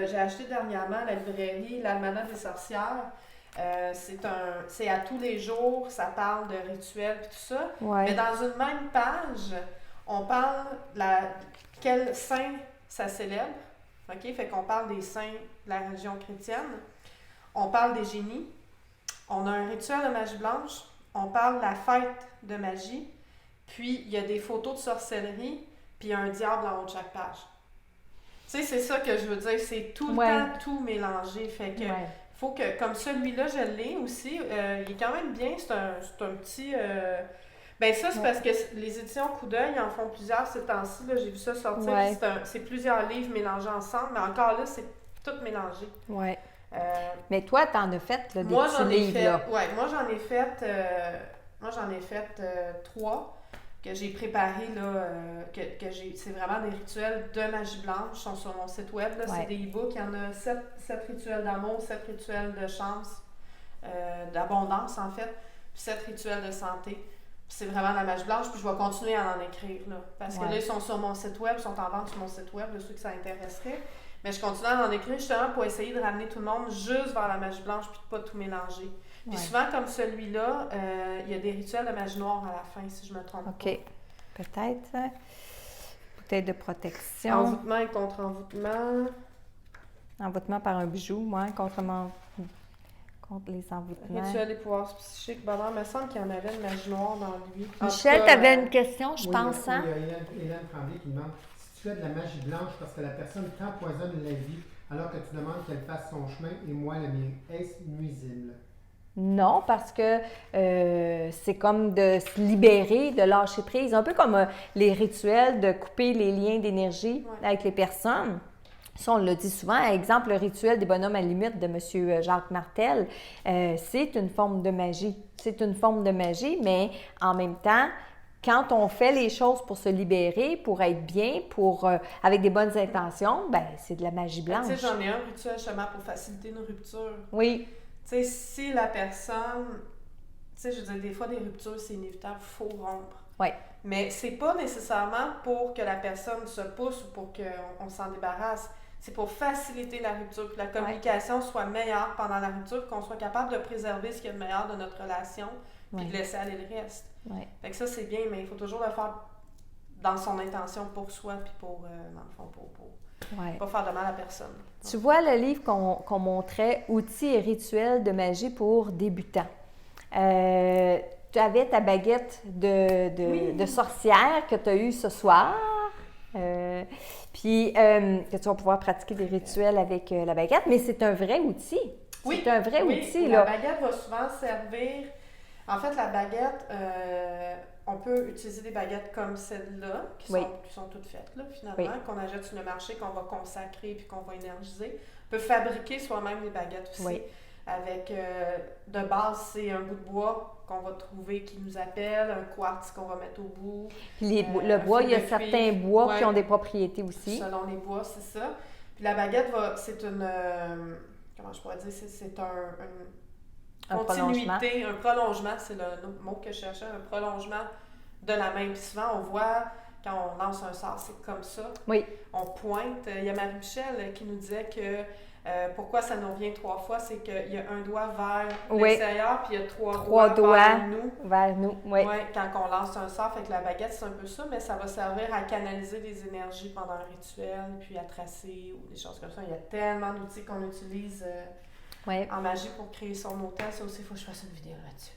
j'ai acheté dernièrement à la librairie l'Almanach des sorcières, c'est à tous les jours, ça parle de rituels et tout ça. Ouais. Mais dans une même page, on parle de quel saint ça célèbre. OK? Fait qu'on parle des saints de la religion chrétienne. On parle des génies. On a un rituel de magie blanche. On parle de la fête de magie. Puis, il y a des photos de sorcellerie. Puis, il y a un diable en haut de chaque page. Tu sais, c'est ça que je veux dire. C'est tout le temps tout mélangé. Fait que... faut que, comme celui-là, je l'ai aussi, il est quand même bien, c'est un petit... ben ça, c'est parce que les éditions Coup d'œil, ils en font plusieurs ces temps-ci, là, j'ai vu ça sortir, c'est plusieurs livres mélangés ensemble, mais encore là, c'est tout mélangé. Oui. Mais toi, t'en as fait, là, des petits livres, là. Oui, moi, j'en ai fait 3 que j'ai préparés, là, c'est vraiment des rituels de magie blanche, ils sont sur mon site web, là, c'est des e-books, il y en a 7 rituels d'amour, 7 rituels de chance, d'abondance en fait, puis 7 rituels de santé. Puis c'est vraiment la magie blanche, puis je vais continuer à en écrire, là, parce que là, ils sont sur mon site web, ils sont en vente sur mon site web, de ceux que ça intéresserait, mais je continue à en écrire justement pour essayer de ramener tout le monde juste vers la magie blanche, puis de pas tout mélanger. Puis souvent, comme celui-là, il y a des rituels de magie noire à la fin, si je me trompe pas. OK. Peut-être. Bouteille de protection. Envoûtement et contre-envoûtement. Envoûtement par un bijou, moi, contre les envoûtements. Rituel des pouvoirs psychiques. Bonheur, il me semble qu'il y en avait une magie noire dans lui. Michel, tu avais une question, je pense, hein? Il y a Hélène Tremblay qui demande si tu fais de la magie blanche parce que la personne t'empoisonne la vie alors que tu demandes qu'elle fasse son chemin et moi le mien, est-ce nuisible? Non, parce que c'est comme de se libérer, de lâcher prise, un peu comme les rituels de couper les liens d'énergie avec les personnes. Ça, on le dit souvent. Exemple, le rituel des bonhommes à limite de M. Jacques Martel, c'est une forme de magie. C'est une forme de magie, mais en même temps, quand on fait les choses pour se libérer, pour être bien, avec des bonnes intentions, ben c'est de la magie blanche. Tu sais, j'en ai un rituel justement pour faciliter une rupture. Oui. Tu sais, si la personne... Tu sais, je veux dire, des fois, des ruptures, c'est inévitable, il faut rompre. Oui. Mais c'est pas nécessairement pour que la personne se pousse ou pour qu'on s'en débarrasse. C'est pour faciliter la rupture, que la communication soit meilleure pendant la rupture, qu'on soit capable de préserver ce qu'il y a de meilleur de notre relation, puis de laisser aller le reste. Fait que ça, c'est bien, mais il faut toujours le faire dans son intention pour soi, puis pour, dans le fond, pour pas faire de mal à personne. Tu vois le livre qu'on montrait, « Outils et rituels de magie pour débutants ». Tu avais ta baguette de sorcière que tu as eue ce soir, puis que tu vas pouvoir pratiquer des rituels avec la baguette, mais c'est un vrai outil. Oui, c'est un vrai outil. La baguette va souvent servir... En fait, la baguette, on peut utiliser des baguettes comme celle-là, qui sont toutes faites, là, finalement, qu'on achète sur le marché, qu'on va consacrer puis qu'on va énergiser. On peut fabriquer soi-même des baguettes aussi. avec, de base, c'est un bout de bois qu'on va trouver qui nous appelle, un quartz qu'on va mettre au bout. Puis le bois, il y a certains bois qui ont des propriétés aussi. Selon les bois, c'est ça. Puis la baguette, c'est une... comment je pourrais dire? C'est un continuité, un prolongement, c'est le mot que je cherchais, un prolongement de la main. Puis souvent, on voit, quand on lance un sort, c'est comme ça. Oui. On pointe. Il y a Marie-Michel qui nous disait que pourquoi ça nous revient 3 fois, c'est qu'il y a un doigt vers l'extérieur, puis il y a 3 doigts vers nous. Vers nous, oui. Ouais, quand on lance un sort, fait que la baguette, c'est un peu ça, mais ça va servir à canaliser des énergies pendant un rituel, puis à tracer ou des choses comme ça. Il y a tellement d'outils qu'on utilise en magie pour créer son hôtel. Ça aussi, il faut que je fasse une vidéo là-dessus.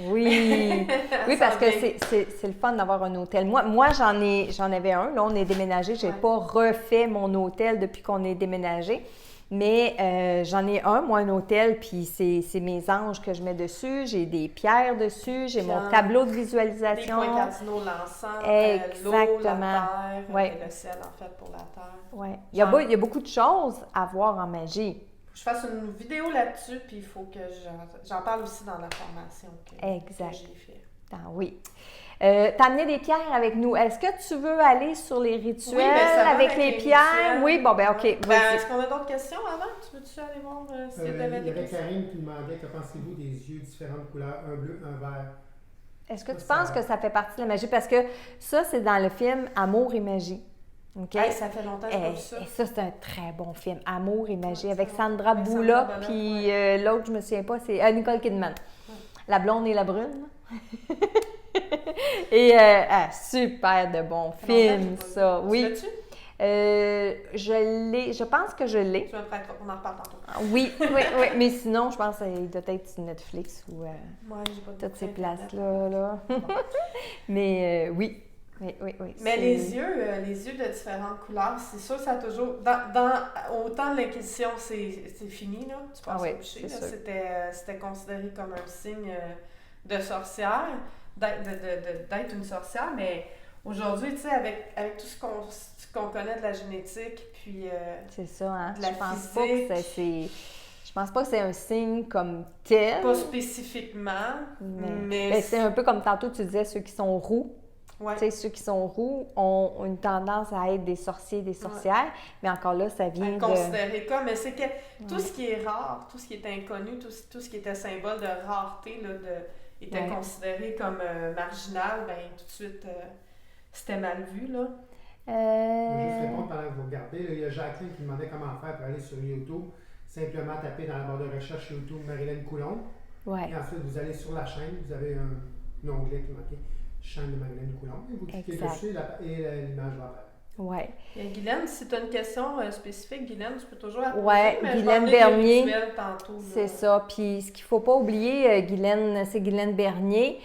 Oui, oui, parce que c'est le fun d'avoir un hôtel. Moi j'en avais un. Là, on est déménagé. Je n'ai pas refait mon hôtel depuis qu'on est déménagé. Mais j'en ai un hôtel, puis c'est mes anges que je mets dessus. J'ai des pierres dessus. J'ai mon tableau de visualisation. Des points cardinaux, l'encens, l'eau, la terre, le ciel, en fait, pour la terre. Oui. Il y a beaucoup de choses à voir en magie. Je fasse une vidéo là-dessus, puis il faut que j'en parle aussi dans la formation que j'ai fait. Ah, oui. T'as amené des pierres avec nous. Est-ce que tu veux aller sur les rituels avec les pierres? Rituels. Oui, bon, ben OK. Est-ce qu'on a d'autres questions avant? Tu veux-tu aller voir si tu avais des questions? Karine qui demandait que pensez-vous des yeux différentes couleurs, un bleu, un vert? Est-ce que tu penses que ça fait partie de la magie? Parce que ça, c'est dans le film Amour et magie. Okay. Hey, ça fait longtemps que j'ai pas vu ça. Et ça, c'est un très bon film. Amour et magie, avec Sandra Bullock, puis l'autre, je me souviens pas, c'est Nicole Kidman. La blonde et la brune. Et super de bon film, ça. Oui. L'as-tu? Je pense que je l'ai. Tu me prêteras, on en reparle tantôt. Oui, mais sinon, je pense qu'il doit être sur Netflix ou toutes ces places-là. Là. Mais oui. Oui. Mais les yeux de différentes couleurs, c'est sûr, ça a toujours... Au temps de l'Inquisition, c'est fini, là. Tu passes au bûcher, là. C'était considéré comme un signe de sorcière, d'être une sorcière, mais aujourd'hui, tu sais, avec tout ce qu'on connaît de la génétique, puis c'est ça, hein? de la physique... Je pense pas que c'est un signe comme tel. Pas spécifiquement, mais c'est un peu comme tantôt tu disais, ceux qui sont roux. Ouais. Tu sais, ceux qui sont roux ont une tendance à être des sorciers, des sorcières, mais encore là, ça vient considéré comme, mais c'est que tout ce qui est rare, tout ce qui est inconnu, tout ce qui était symbole de rareté, là, était considéré comme marginal, bien tout de suite, c'était mal vu, là. Je vais juste répondre pendant que vous regardez. Là, il y a Jacqueline qui demandait comment faire pour aller sur YouTube. Simplement taper dans la barre de recherche YouTube Marilyn Coulombe. Ouais. Et ensuite, vous allez sur la chaîne, vous avez un onglet qui est marqué chaîne de Marilyn Coulombe. Et vous cliquez dessus et l'image va apparaître. Oui. Et Guylaine, si tu as une question spécifique, Guylaine, tu peux toujours appeler. Oui, Guylaine Bernier. Tantôt, c'est ça. Puis ce qu'il ne faut pas oublier, Guylaine, c'est Guylaine Bernier.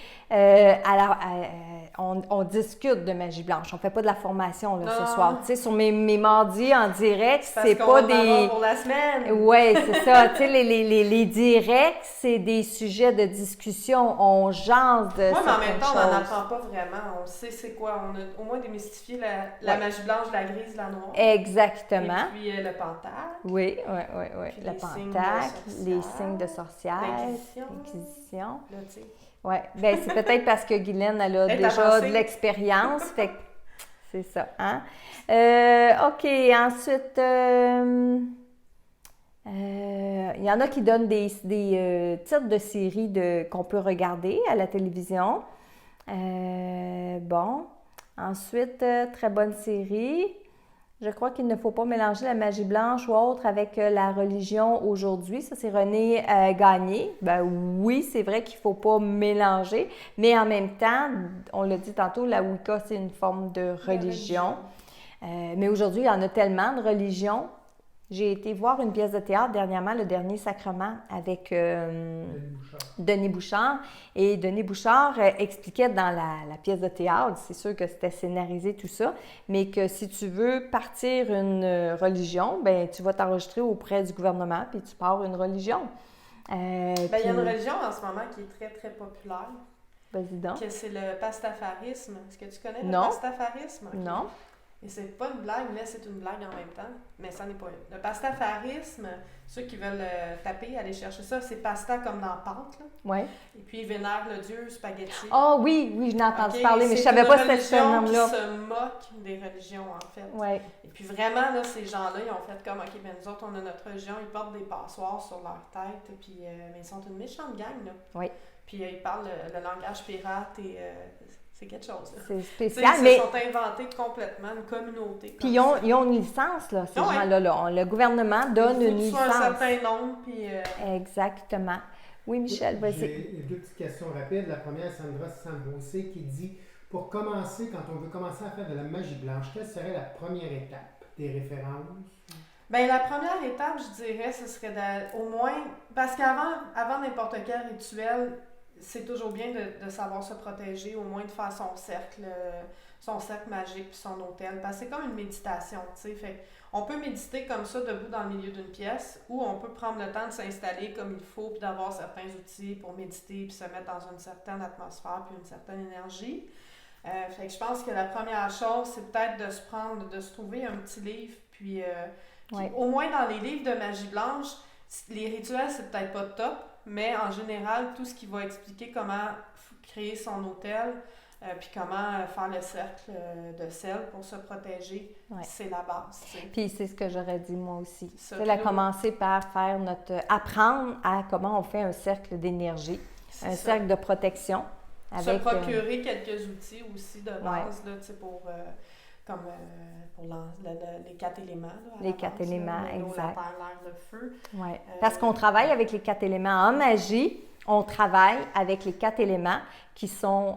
On discute de magie blanche. On ne fait pas de la formation là, ce soir. Tu sais, sur mes mardis en direct, c'est pas des... pour la semaine. Oui, c'est ça. Tu sais, les directs, c'est des sujets de discussion. On jase de mais en même temps, choses. on n'en apprend pas vraiment. On sait c'est quoi. On a au moins démystifié la magie blanche, la grise, la noire. Exactement. Et puis le pentacle. Oui. Le pentacle, les signes de sorcière, l'inquisition. Là, tu sais. Oui, bien, c'est peut-être parce que Guylaine, elle a déjà de l'expérience, fait que c'est ça, hein? OK, ensuite, il y en a qui donnent des titres de séries qu'on peut regarder à la télévision. Bon, ensuite, très bonne série. Je crois qu'il ne faut pas mélanger la magie blanche ou autre avec la religion aujourd'hui. Ça, c'est René Gagné. Ben oui, c'est vrai qu'il ne faut pas mélanger, mais en même temps, on l'a dit tantôt, la Wicca, c'est une forme de religion. Mais aujourd'hui, il y en a tellement de religions. J'ai été voir une pièce de théâtre dernièrement, Le Dernier Sacrement, avec Denis Bouchard. Et Denis Bouchard expliquait dans la pièce de théâtre, c'est sûr que c'était scénarisé tout ça, mais que si tu veux partir une religion, ben tu vas t'enregistrer auprès du gouvernement puis tu pars une religion. Il y a une religion en ce moment qui est très, très populaire. Vas-y donc. Que c'est le pastafarisme. Est-ce que tu connais le Non. pastafarisme? Non. Et c'est pas une blague, mais c'est une blague en même temps. Mais ça n'est pas une. Le pastafarisme, ceux qui veulent taper, aller chercher ça, c'est pasta comme dans pâte, là. Oui. Et puis vénère le dieu spaghetti. Oh oui, oui, je n'ai entendu parler, mais je savais pas ce phénomène-là. C'est une religion qui se moque des religions, en fait. Oui. Et puis vraiment, là, ces gens-là, ils ont fait comme, OK, ben nous autres, on a notre religion, ils portent des passoires sur leur tête, puis mais ils sont une méchante gang, là. Oui. Puis ils parlent le langage pirate et c'est quelque chose. Là. C'est spécial, mais... Ils se sont inventés complètement une communauté. Puis ils ont une licence, là, ces gens-là. Là. Le gouvernement donne une licence. Il faut un certain nombre, puis... Exactement. Oui, Michel, vas-y. J'ai deux petites questions rapides. La première, Sandra Sanrosé qui dit, pour commencer, quand on veut commencer à faire de la magie blanche, quelle serait la première étape? Des références? Bien, la première étape, je dirais, ce serait au moins... Parce qu'avant n'importe quel rituel, c'est toujours bien de savoir se protéger, au moins de faire son cercle magique puis son autel. Parce que c'est comme une méditation, tu sais. Fait on peut méditer comme ça, debout dans le milieu d'une pièce, ou on peut prendre le temps de s'installer comme il faut puis d'avoir certains outils pour méditer puis se mettre dans une certaine atmosphère puis une certaine énergie. Fait que je pense que la première chose, c'est peut-être de se trouver un petit livre, puis au moins dans les livres de magie blanche, les rituels, c'est peut-être pas top, mais en général, tout ce qui va expliquer comment créer son autel, puis comment faire le cercle de sel pour se protéger, c'est la base. T'sais. Puis c'est ce que j'aurais dit moi aussi. C'est de commencer par faire apprendre à comment on fait un cercle d'énergie, cercle de protection. Se procurer quelques outils aussi de base, là, pour les 4 éléments. Là, les 4 éléments, exact. La terre, l'air, le feu. Ouais. Parce qu'on travaille avec les 4 éléments. En magie, on travaille avec les 4 éléments qui sont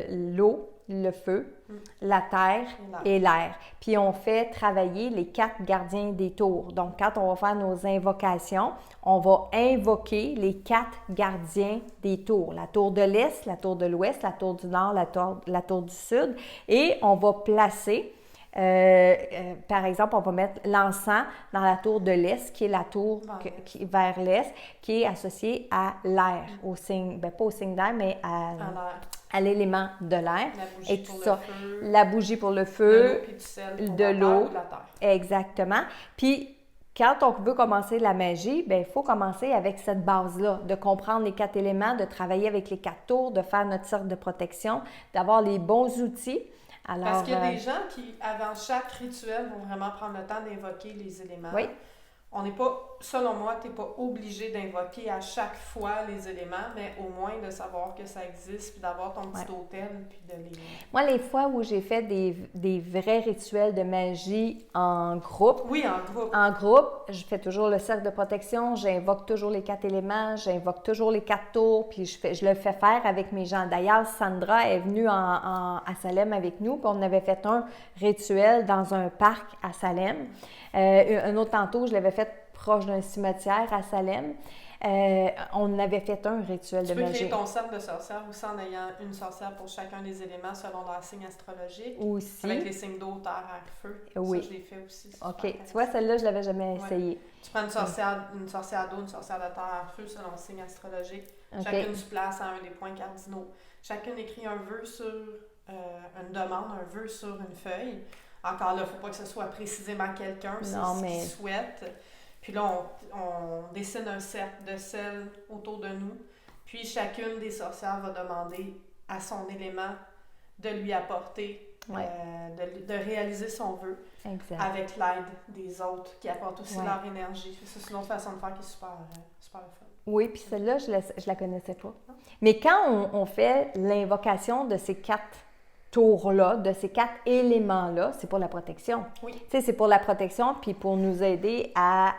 l'eau, le feu, la terre et l'air. Puis on fait travailler les 4 gardiens des tours. Donc, quand on va faire nos invocations, on va invoquer les 4 gardiens des tours. La tour de l'Est, la tour de l'Ouest, la tour du Nord, la tour du Sud. Et on va placer... par exemple, on va mettre l'encens dans la tour de l'Est, qui est la tour vers l'Est, qui est associée à l'air, au signe, pas au signe d'air, mais à l'élément de l'air. Et tout ça. La bougie pour le feu, de l'eau, exactement. Puis, quand on veut commencer la magie, il faut commencer avec cette base-là, de comprendre les 4 éléments, de travailler avec les 4 tours, de faire notre cercle de protection, d'avoir les bons outils. Alors, parce qu'il y a des gens qui, avant chaque rituel, vont vraiment prendre le temps d'invoquer les éléments. Oui. On n'est pas, selon moi, tu n'es pas obligé d'invoquer à chaque fois les éléments, mais au moins de savoir que ça existe, puis d'avoir ton petit hôtel, puis de les... Moi, les fois où j'ai fait des vrais rituels de magie en groupe... Oui, en groupe. En groupe, je fais toujours le cercle de protection, j'invoque toujours les 4 éléments, j'invoque toujours les 4 tours, puis je le fais faire avec mes gens. D'ailleurs, Sandra est venue à Salem avec nous, puis on avait fait un rituel dans un parc à Salem. Un autre tantôt, je l'avais fait proche d'un cimetière à Salem. On avait fait un rituel de magie. Tu peux créer ton cercle de sorcières aussi en ayant une sorcière pour chacun des éléments selon leur signe astrologique. Aussi. Avec les signes d'eau, terre, air, feu. Oui. Ça, je l'ai fait aussi. OK. Tu vois, celle-là, je ne l'avais jamais essayé. Tu prends une sorcière d'eau, une sorcière de terre, air, feu selon le signe astrologique. Okay. Chacune se place à un des points cardinaux. Chacune écrit un vœu sur une demande, un vœu sur une feuille. Encore là, il ne faut pas que ce soit précisément quelqu'un, c'est ce qu'il souhaite. Puis là, on dessine un cercle de sel autour de nous. Puis chacune des sorcières va demander à son élément de lui apporter, de réaliser son vœu avec l'aide des autres qui apportent aussi leur énergie. C'est une autre façon de faire qui est super fun. Oui, puis celle-là, je la connaissais pas. Mais quand on fait l'invocation de ces 4 tours-là, de ces 4 éléments-là, c'est pour la protection. Oui. Tu sais, c'est pour la protection, puis pour nous aider à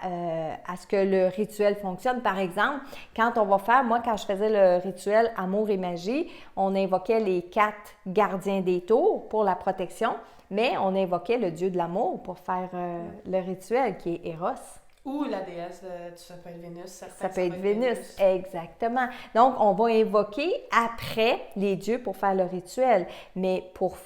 ce que le rituel fonctionne. Par exemple, quand on va faire, moi, quand je faisais le rituel Amour et magie, on invoquait les 4 gardiens des tours pour la protection, mais on invoquait le dieu de l'amour pour faire le rituel, qui est Eros. Ou la déesse, ça peut être Vénus. Ça peut être Vénus, exactement. Donc, on va invoquer après les dieux pour faire le rituel. Mais pour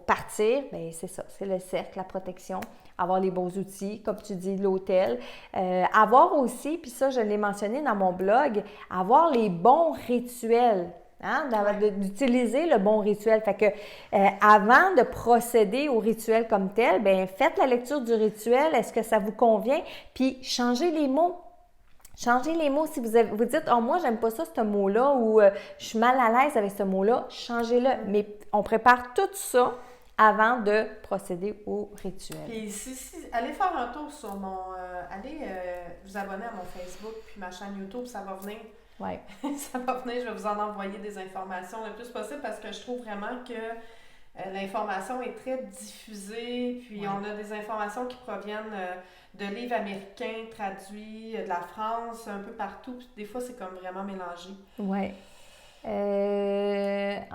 partir, bien, c'est ça, c'est le cercle, la protection, avoir les bons outils, comme tu dis, l'autel. Avoir aussi, puis ça, je l'ai mentionné dans mon blog, avoir les bons rituels hein, d'utiliser le bon rituel. Fait que avant de procéder au rituel comme tel, bien, faites la lecture du rituel, est-ce que ça vous convient? Puis changez les mots. Changez les mots. Si vous dites « Oh, moi, j'aime pas ça, ce mot-là » ou « Je suis mal à l'aise avec ce mot-là », changez-le. Mais on prépare tout ça avant de procéder au rituel. Puis allez faire un tour sur allez vous abonner à mon Facebook puis ma chaîne YouTube, ça va venir. Ouais. Ça va venir, je vais vous en envoyer des informations le plus possible parce que je trouve vraiment que l'information est très diffusée, puis on a des informations qui proviennent de livres américains traduits, de la France, un peu partout, puis des fois c'est comme vraiment mélangé. Oui. Est-ce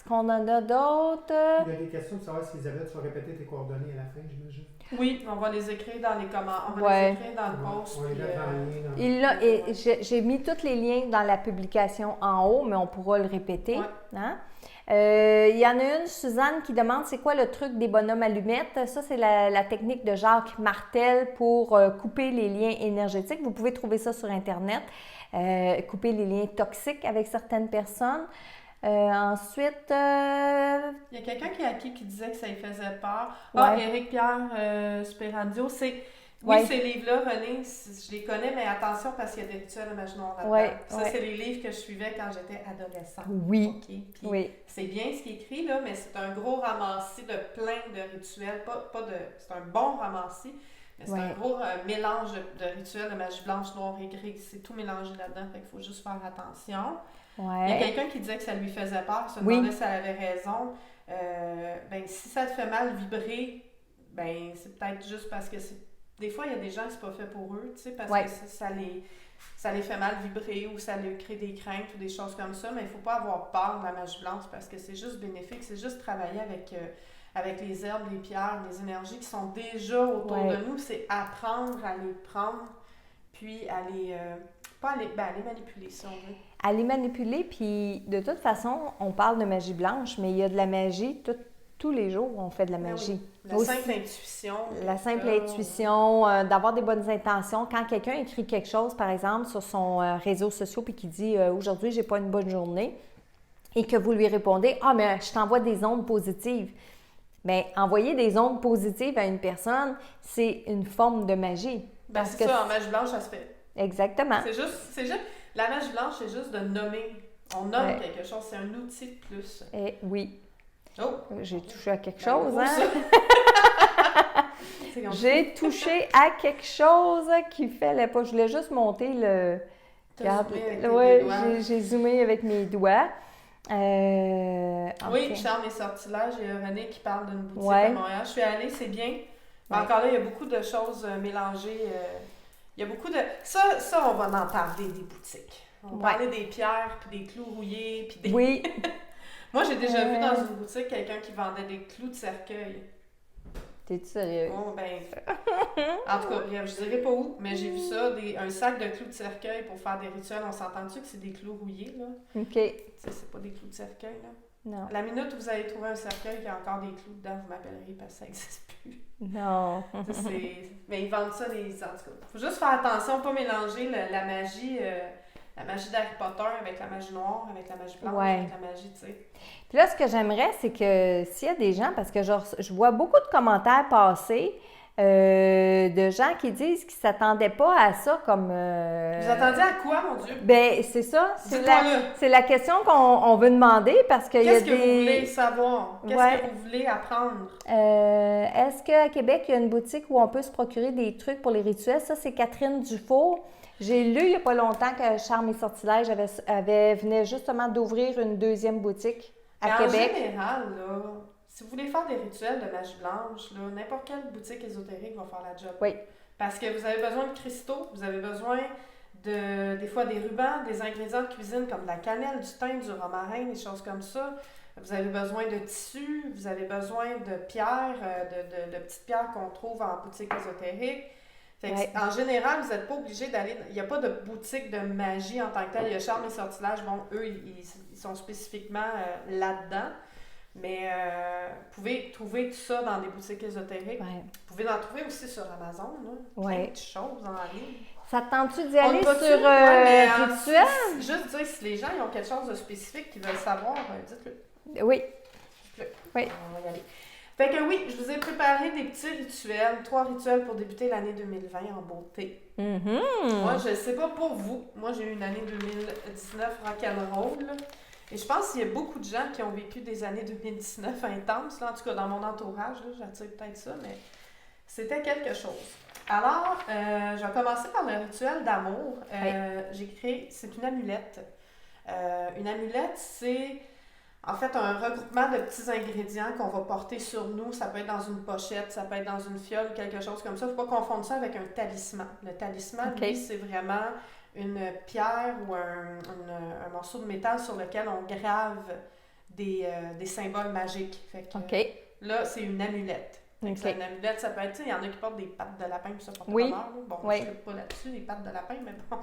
qu'on en a d'autres? Il y a des questions pour savoir si Isabelle, tu vas répéter tes coordonnées à la fin, j'imagine. Oui, on va les écrire dans les commentaires, on va les écrire dans le post. On les met dans le lien. J'ai mis tous les liens dans la publication en haut, mais on pourra le répéter. Ouais. Hein? Il y en a une, Suzanne, qui demande c'est quoi le truc des bonhommes allumettes. Ça, c'est la technique de Jacques Martel pour couper les liens énergétiques. Vous pouvez trouver ça sur Internet. Couper les liens toxiques avec certaines personnes. Ensuite... Il y a quelqu'un qui disait que ça lui faisait peur. Ah, Éric Pierre Sperandio, oui, ces livres-là, René, je les connais, mais attention parce qu'il y a des rituels de magie noire là-dedans. Ça, c'est les livres que je suivais quand j'étais adolescente. Oui. Okay? Puis c'est bien ce qui est écrit, là, mais c'est un gros ramassis de plein de rituels. C'est un bon ramassis, mais c'est un gros mélange de rituels de magie blanche, noire et gris. C'est tout mélangé là-dedans, fait qu'il faut juste faire attention. Il y a quelqu'un qui disait que ça lui faisait peur, se demandait si elle avait raison. Si ça te fait mal vibrer, c'est peut-être juste parce que des fois, il y a des gens que c'est pas fait pour eux, tu sais, parce que ça les fait mal vibrer ou ça leur crée des craintes ou des choses comme ça, mais il faut pas avoir peur de la magie blanche parce que c'est juste bénéfique, c'est juste travailler avec les herbes, les pierres, les énergies qui sont déjà autour de nous, c'est apprendre à les prendre, puis à les manipuler, si on veut. À les manipuler, puis de toute façon, on parle de magie blanche, mais il y a de la magie tous les jours, on fait de la magie. La simple intuition. La simple intuition, d'avoir des bonnes intentions. Quand quelqu'un écrit quelque chose, par exemple, sur son réseau social, puis qui dit « Aujourd'hui, j'ai pas une bonne journée », et que vous lui répondez « Ah, mais je t'envoie des ondes positives ». Bien, envoyer des ondes positives à une personne, c'est une forme de magie. C'est ça, en magie blanche, ça se fait. Exactement. C'est juste, la magie blanche, c'est juste de nommer. On nomme quelque chose, c'est un outil de plus. Oui. Oh! J'ai touché à quelque chose, hein? J'ai touché à quelque chose qui fallait pas. Je voulais juste monter le... J'ai zoomé avec mes doigts. Oui, Charme et sortilège. Il y a René qui parle d'une boutique à Montréal. Je suis allée, c'est bien. Encore là, il y a beaucoup de choses mélangées. Il y a beaucoup de... Ça, on va en parler des boutiques. On va parler des pierres, puis des clous rouillés, puis des... Oui. Moi, j'ai déjà vu dans une boutique quelqu'un qui vendait des clous de cercueil. T'es-tu sérieux? Oh, en tout cas, je dirais pas où, mais j'ai vu ça, un sac de clous de cercueil pour faire des rituels. On s'entend-tu que c'est des clous rouillés, là? OK. Tu sais, c'est pas des clous de cercueil, là? Non. La minute où vous allez trouver un cercueil qui a encore des clous dedans, vous m'appellerez parce que ça n'existe plus. Non. Mais ils vendent ça, en tout cas. Faut juste faire attention, pas mélanger la magie... La magie d'Harry Potter avec la magie noire, avec la magie blanche, avec la magie, tu sais. Puis là, ce que j'aimerais, c'est que s'il y a des gens, parce que je vois beaucoup de commentaires passer de gens qui disent qu'ils ne s'attendaient pas à ça comme... Vous attendiez à quoi, mon Dieu? Bien, c'est ça. C'est la question qu'on veut demander parce qu'il y a des... Qu'est-ce que vous voulez savoir? Qu'est-ce que vous voulez apprendre? Est-ce qu'à Québec, il y a une boutique où on peut se procurer des trucs pour les rituels? Ça, c'est Catherine Dufour. J'ai lu il n'y a pas longtemps que Charme et Sortilège venait justement d'ouvrir une deuxième boutique à Québec. En général, là, si vous voulez faire des rituels de magie blanche, là, n'importe quelle boutique ésotérique va faire la job. Oui. Parce que vous avez besoin de cristaux, vous avez besoin des fois des rubans, des ingrédients de cuisine comme de la cannelle, du thym, du romarin, des choses comme ça. Vous avez besoin de tissus, vous avez besoin de pierres, de petites pierres qu'on trouve en boutique ésotérique. Fait que, en général, vous n'êtes pas obligé d'aller... Il n'y a pas de boutique de magie en tant que telle. Il y a Charme et Sortilège. Bon, eux, ils sont spécifiquement là-dedans. Mais vous pouvez trouver tout ça dans des boutiques ésotériques. Vous pouvez en trouver aussi sur Amazon. Plein de choses en ligne. Ça te tente-tu d'y aller sur rituel? Juste dire, si les gens ils ont quelque chose de spécifique qu'ils veulent savoir, dites-le. Oui. Oui. On va y aller. Fait que oui, je vous ai préparé des petits rituels, 3 rituels pour débuter l'année 2020 en beauté. Moi, je ne sais pas pour vous. Moi, j'ai eu une année 2019 rock'n'roll. Et je pense qu'il y a beaucoup de gens qui ont vécu des années 2019 intenses. Là, en tout cas, dans mon entourage, j'attire peut-être ça, mais c'était quelque chose. Alors, je vais commencer par le rituel d'amour. J'ai créé, c'est une amulette. Une amulette, c'est en fait un regroupement de petits ingrédients qu'on va porter sur nous. Ça peut être dans une pochette, ça peut être dans une fiole, quelque chose comme ça. Il ne faut pas confondre ça avec un talisman. Le talisman, lui, c'est vraiment une pierre ou un morceau de métal sur lequel on grave des symboles magiques. Fait que, là, c'est une amulette. Une amulette, ça peut être, il y en a qui portent des pattes de lapin, puis ça porte bonheur. Bon, je ne suis pas là-dessus, les pattes de lapin, mais bon.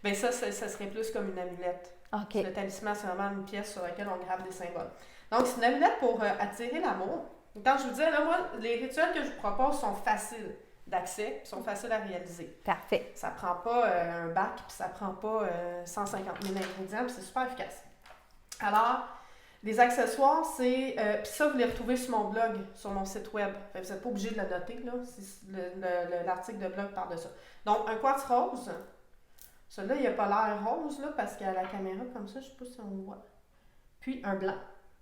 Ben ça serait plus comme une amulette. Le talisman, c'est vraiment une pièce sur laquelle on grave des symboles. Donc, c'est une amulette pour attirer l'amour. Quand je vous dis, là, moi, les rituels que je vous propose sont faciles d'accès, sont faciles à réaliser. Parfait. Ça prend pas un bac, puis ça prend pas 150 000 ingrédients, puis c'est super efficace. Alors, les accessoires, c'est... puis ça, vous les retrouvez sur mon blog, sur mon site web. Fait que vous n'êtes pas obligé de le noter, là. L'article de blog parle de ça. Donc, un quartz rose. Celui-là, il n'a pas l'air rose, là, parce qu'à la caméra, comme ça, je ne sais pas si on voit. Puis, un blanc.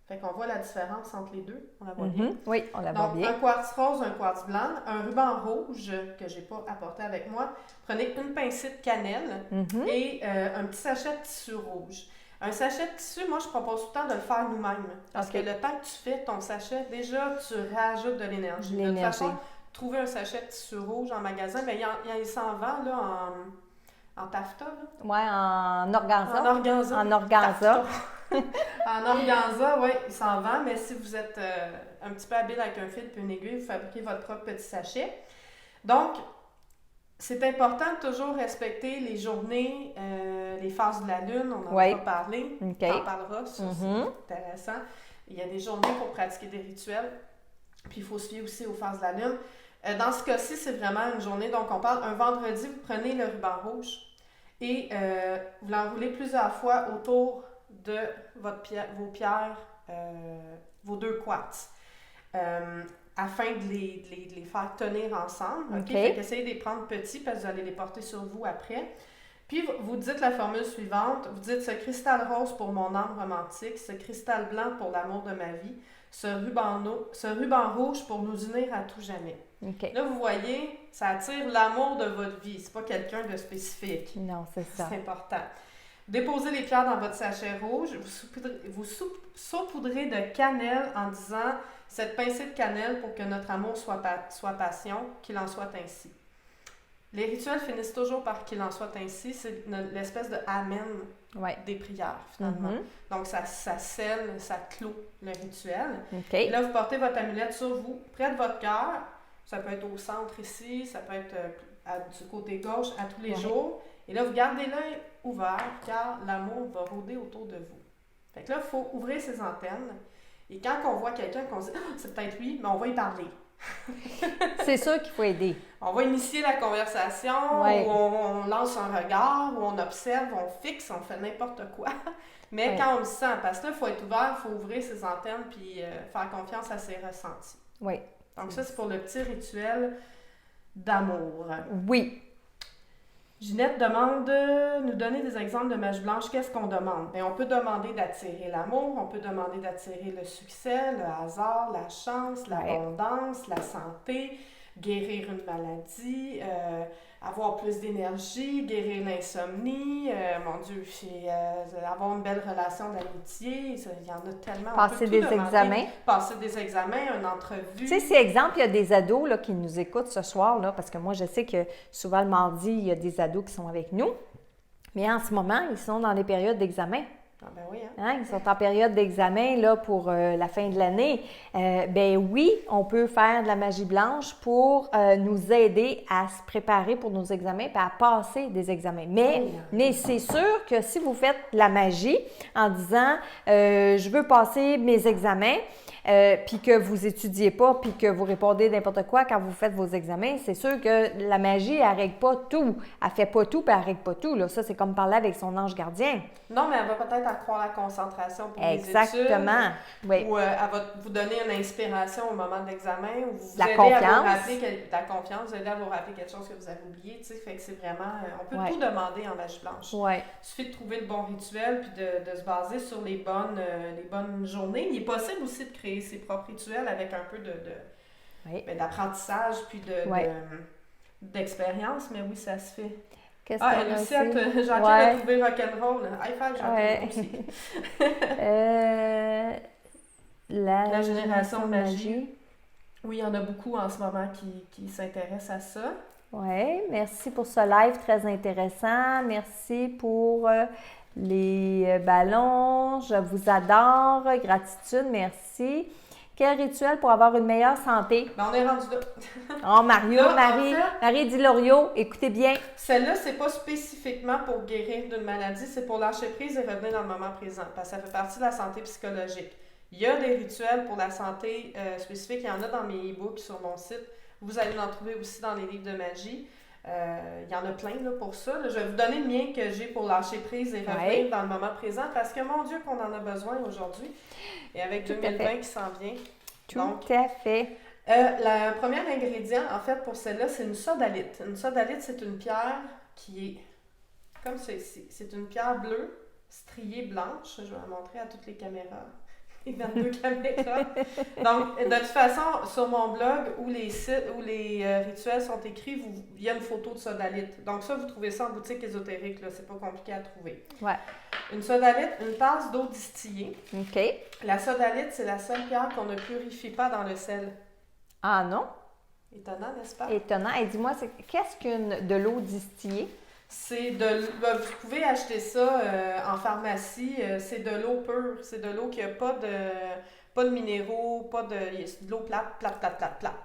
Fait qu'on voit la différence entre les deux. On la voit bien. Oui, on la voit bien. Donc, un quartz rose, un quartz blanc, un ruban rouge que je n'ai pas apporté avec moi. Prenez une pincée de cannelle et un petit sachet de tissu rouge. Un sachet de tissu, moi, je propose tout le temps de le faire nous-mêmes. Parce que le temps que tu fais ton sachet, déjà, tu rajoutes de l'énergie. De toute façon, trouver un sachet de tissu rouge en magasin, bien, il s'en vend là, en taffetas, là? Oui, en organza. En organza. En organza. En organza, oui, il s'en vend, mais si vous êtes un petit peu habile avec un fil et une aiguille, vous fabriquez votre propre petit sachet. Donc, c'est important de toujours respecter les journées, les phases de la Lune, on n'en a pas parlé, on en parlera, ça c'est intéressant. Il y a des journées pour pratiquer des rituels, puis il faut se fier aussi aux phases de la Lune. Dans ce cas-ci, c'est vraiment une journée, donc on parle un vendredi, vous prenez le ruban rouge et vous l'enroulez plusieurs fois autour de vos pierres, vos 2 quartz, afin de les faire tenir ensemble. Fait qu'essayez de les prendre petits parce que vous allez les porter sur vous après. Puis vous dites la formule suivante, vous dites « Ce cristal rose pour mon âme romantique, ce cristal blanc pour l'amour de ma vie, ce ruban rouge pour nous unir à tout jamais. » Là, vous voyez, ça attire l'amour de votre vie. C'est pas quelqu'un de spécifique. Non, c'est ça. C'est important. Déposez les pierres dans votre sachet rouge. Vous saupoudrez de cannelle en disant « Cette pincée de cannelle pour que notre amour soit passion, qu'il en soit ainsi. » Les rituels finissent toujours par « qu'il en soit ainsi ». C'est l'espèce de « amen » des prières, finalement. Donc, ça scelle, ça clôt le rituel. Et là, vous portez votre amulette sur vous, près de votre cœur. Ça peut être au centre ici, ça peut être du côté gauche à tous les jours. Et là, vous gardez l'œil ouvert car l'amour va rôder autour de vous. Fait que là, il faut ouvrir ses antennes. Et quand on voit quelqu'un qu'on se dit « c'est peut-être lui », mais on va y parler. C'est sûr qu'il faut aider. On va initier la conversation, ou on lance un regard, ou on observe, on fixe, on fait n'importe quoi. Mais quand on le sent, parce que là, il faut être ouvert, il faut ouvrir ses antennes puis faire confiance à ses ressentis. Oui. Donc ça, c'est pour le petit rituel d'amour. Oui. Ginette demande de nous donner des exemples de mèche blanche. Qu'est-ce qu'on demande? Bien, on peut demander d'attirer l'amour, on peut demander d'attirer le succès, le hasard, la chance, l'abondance, la santé, guérir une maladie, avoir plus d'énergie, guérir l'insomnie, mon Dieu, avoir une belle relation d'amitié, il y en a tellement. Passer des examens. Passer des examens, une entrevue. Tu sais, si exemple, il y a des ados là, qui nous écoutent ce soir, là, parce que moi, je sais que souvent le mardi, il y a des ados qui sont avec nous, mais en ce moment, ils sont dans les périodes d'examen. Ah ben oui, hein? Hein, qui sont en période d'examen là, pour la fin de l'année, ben oui, on peut faire de la magie blanche pour nous aider à se préparer pour nos examens et à passer des examens. Mais c'est sûr que si vous faites de la magie en disant je veux passer mes examens, puis que vous étudiez pas, puis que vous répondez n'importe quoi quand vous faites vos examens, c'est sûr que la magie, elle règle pas tout. Elle fait pas tout, puis elle règle pas tout. Là. Ça, c'est comme parler avec son ange gardien. Non, mais elle va peut-être accroître la concentration pour les études. Exactement. Oui. Ou elle va vous donner une inspiration au moment de l'examen, ou vous la aider confiance. à vous rappeler la confiance, vous aider à vous rappeler quelque chose que vous avez oublié. Tu sais, fait que c'est vraiment... on peut tout demander en magie blanche. Ouais. Il suffit de trouver le bon rituel puis de se baser sur les bonnes journées. Il est possible aussi de créer ses propres rituels avec un peu d'apprentissage puis d'expérience, mais oui, ça se fait. Qu'est-ce qu'on a Lucette, Jean-Claude a trouvé rock'n'roll. High five, Jean-Claude aussi. La génération de magie. Oui, il y en a beaucoup en ce moment qui s'intéressent à ça. Oui, merci pour ce live très intéressant. Merci pour les ballons. Je vous adore. Gratitude, merci. Quel rituel pour avoir une meilleure santé? Ben, on est rendu là. Oh, Mario, là, Marie Di Lorio, écoutez bien. Celle-là, c'est pas spécifiquement pour guérir d'une maladie, c'est pour lâcher prise et revenir dans le moment présent, parce que ça fait partie de la santé psychologique. Il y a des rituels pour la santé spécifique, il y en a dans mes e-books sur mon site. Vous allez en trouver aussi dans les livres de magie. Il y en a plein là, pour ça. Là. Je vais vous donner le mien que j'ai pour lâcher prise et revenir dans le moment présent, parce que mon Dieu qu'on en a besoin aujourd'hui. Et avec 2020 qui s'en vient. Tout à fait. Le premier ingrédient, en fait, pour celle-là, c'est une sodalite. Une sodalite, c'est une pierre qui est comme ceci. C'est une pierre bleue, striée blanche. Je vais la montrer à toutes les caméras. Les 22 caméras. Donc, de toute façon, sur mon blog où les sites, où les rituels sont écrits, il y a une photo de sodalite. Donc ça, vous trouvez ça en boutique ésotérique. Là, c'est pas compliqué à trouver. Ouais. Une sodalite, une tasse d'eau distillée. OK. La sodalite, c'est la seule pierre qu'on ne purifie pas dans le sel. Ah non? Étonnant, n'est-ce pas? Étonnant. Et dis-moi, qu'est-ce qu'une de l'eau distillée? C'est vous pouvez acheter ça en pharmacie. C'est de l'eau pure. C'est de l'eau qui n'a pas de minéraux, c'est de l'eau plate.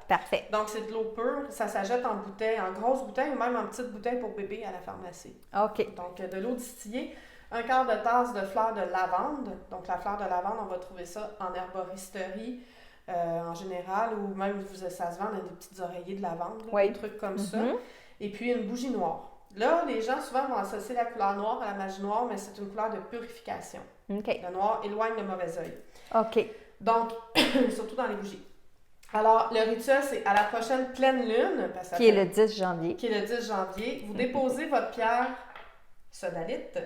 Parfait. Donc, c'est de l'eau pure. Ça s'achète en bouteille, en grosse bouteille ou même en petite bouteille pour bébé à la pharmacie. OK. Donc, de l'eau distillée. Un quart de tasse de fleurs de lavande. Donc, la fleur de lavande, on va trouver ça en herboristerie en général, ou même ça se vend dans des petites oreillers de lavande, là, des trucs comme ça. Et puis, une bougie noire. Là, les gens souvent vont associer la couleur noire à la magie noire, mais c'est une couleur de purification. OK. Le noir éloigne le mauvais œil. OK. Donc, surtout dans les bougies. Alors, le rituel, c'est à la prochaine pleine lune. Qui est le 10 janvier. Qui est le 10 janvier. Vous déposez votre pierre sodalite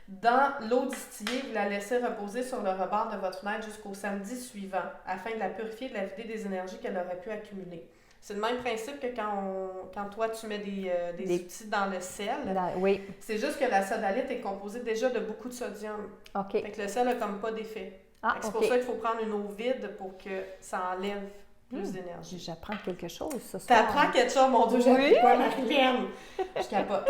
dans l'eau distillée. Vous la laissez reposer sur le rebord de votre fenêtre jusqu'au samedi suivant, afin de la purifier et de la vider des énergies qu'elle aurait pu accumuler. C'est le même principe que quand toi, tu mets des outils dans le sel. Oui. C'est juste que la sodalite est composée déjà de beaucoup de sodium. OK. Fait que le sel n'a comme pas d'effet. C'est pour ça qu'il faut prendre une eau vide pour que ça enlève plus d'énergie. J'apprends quelque chose ce soir. T'apprends quelque chose, mon Dieu, j'ai quoi, Marie-Liane? Je capote.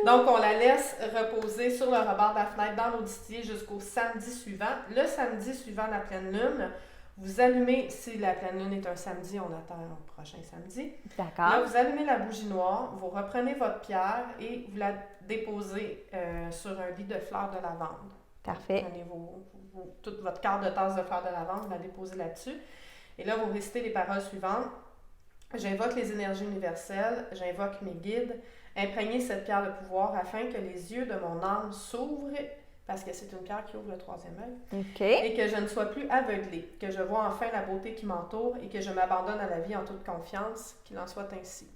Donc, on la laisse reposer sur le rebord de la fenêtre dans l'eau distillée jusqu'au samedi suivant. Le samedi suivant la pleine lune, vous allumez, si la pleine lune est un samedi, on attend le prochain samedi. D'accord. Là, vous allumez la bougie noire, vous reprenez votre pierre et vous la déposez sur un lit de fleurs de lavande. Parfait. Vous prenez toute votre quart de tasse de fleurs de lavande, vous la déposez là-dessus. Et là, vous récitez les paroles suivantes. J'invoque les énergies universelles, j'invoque mes guides, imprégnez cette pierre de pouvoir afin que les yeux de mon âme s'ouvrent, parce que c'est une pierre qui ouvre le troisième œil, et que je ne sois plus aveuglée, que je vois enfin la beauté qui m'entoure et que je m'abandonne à la vie en toute confiance, qu'il en soit ainsi.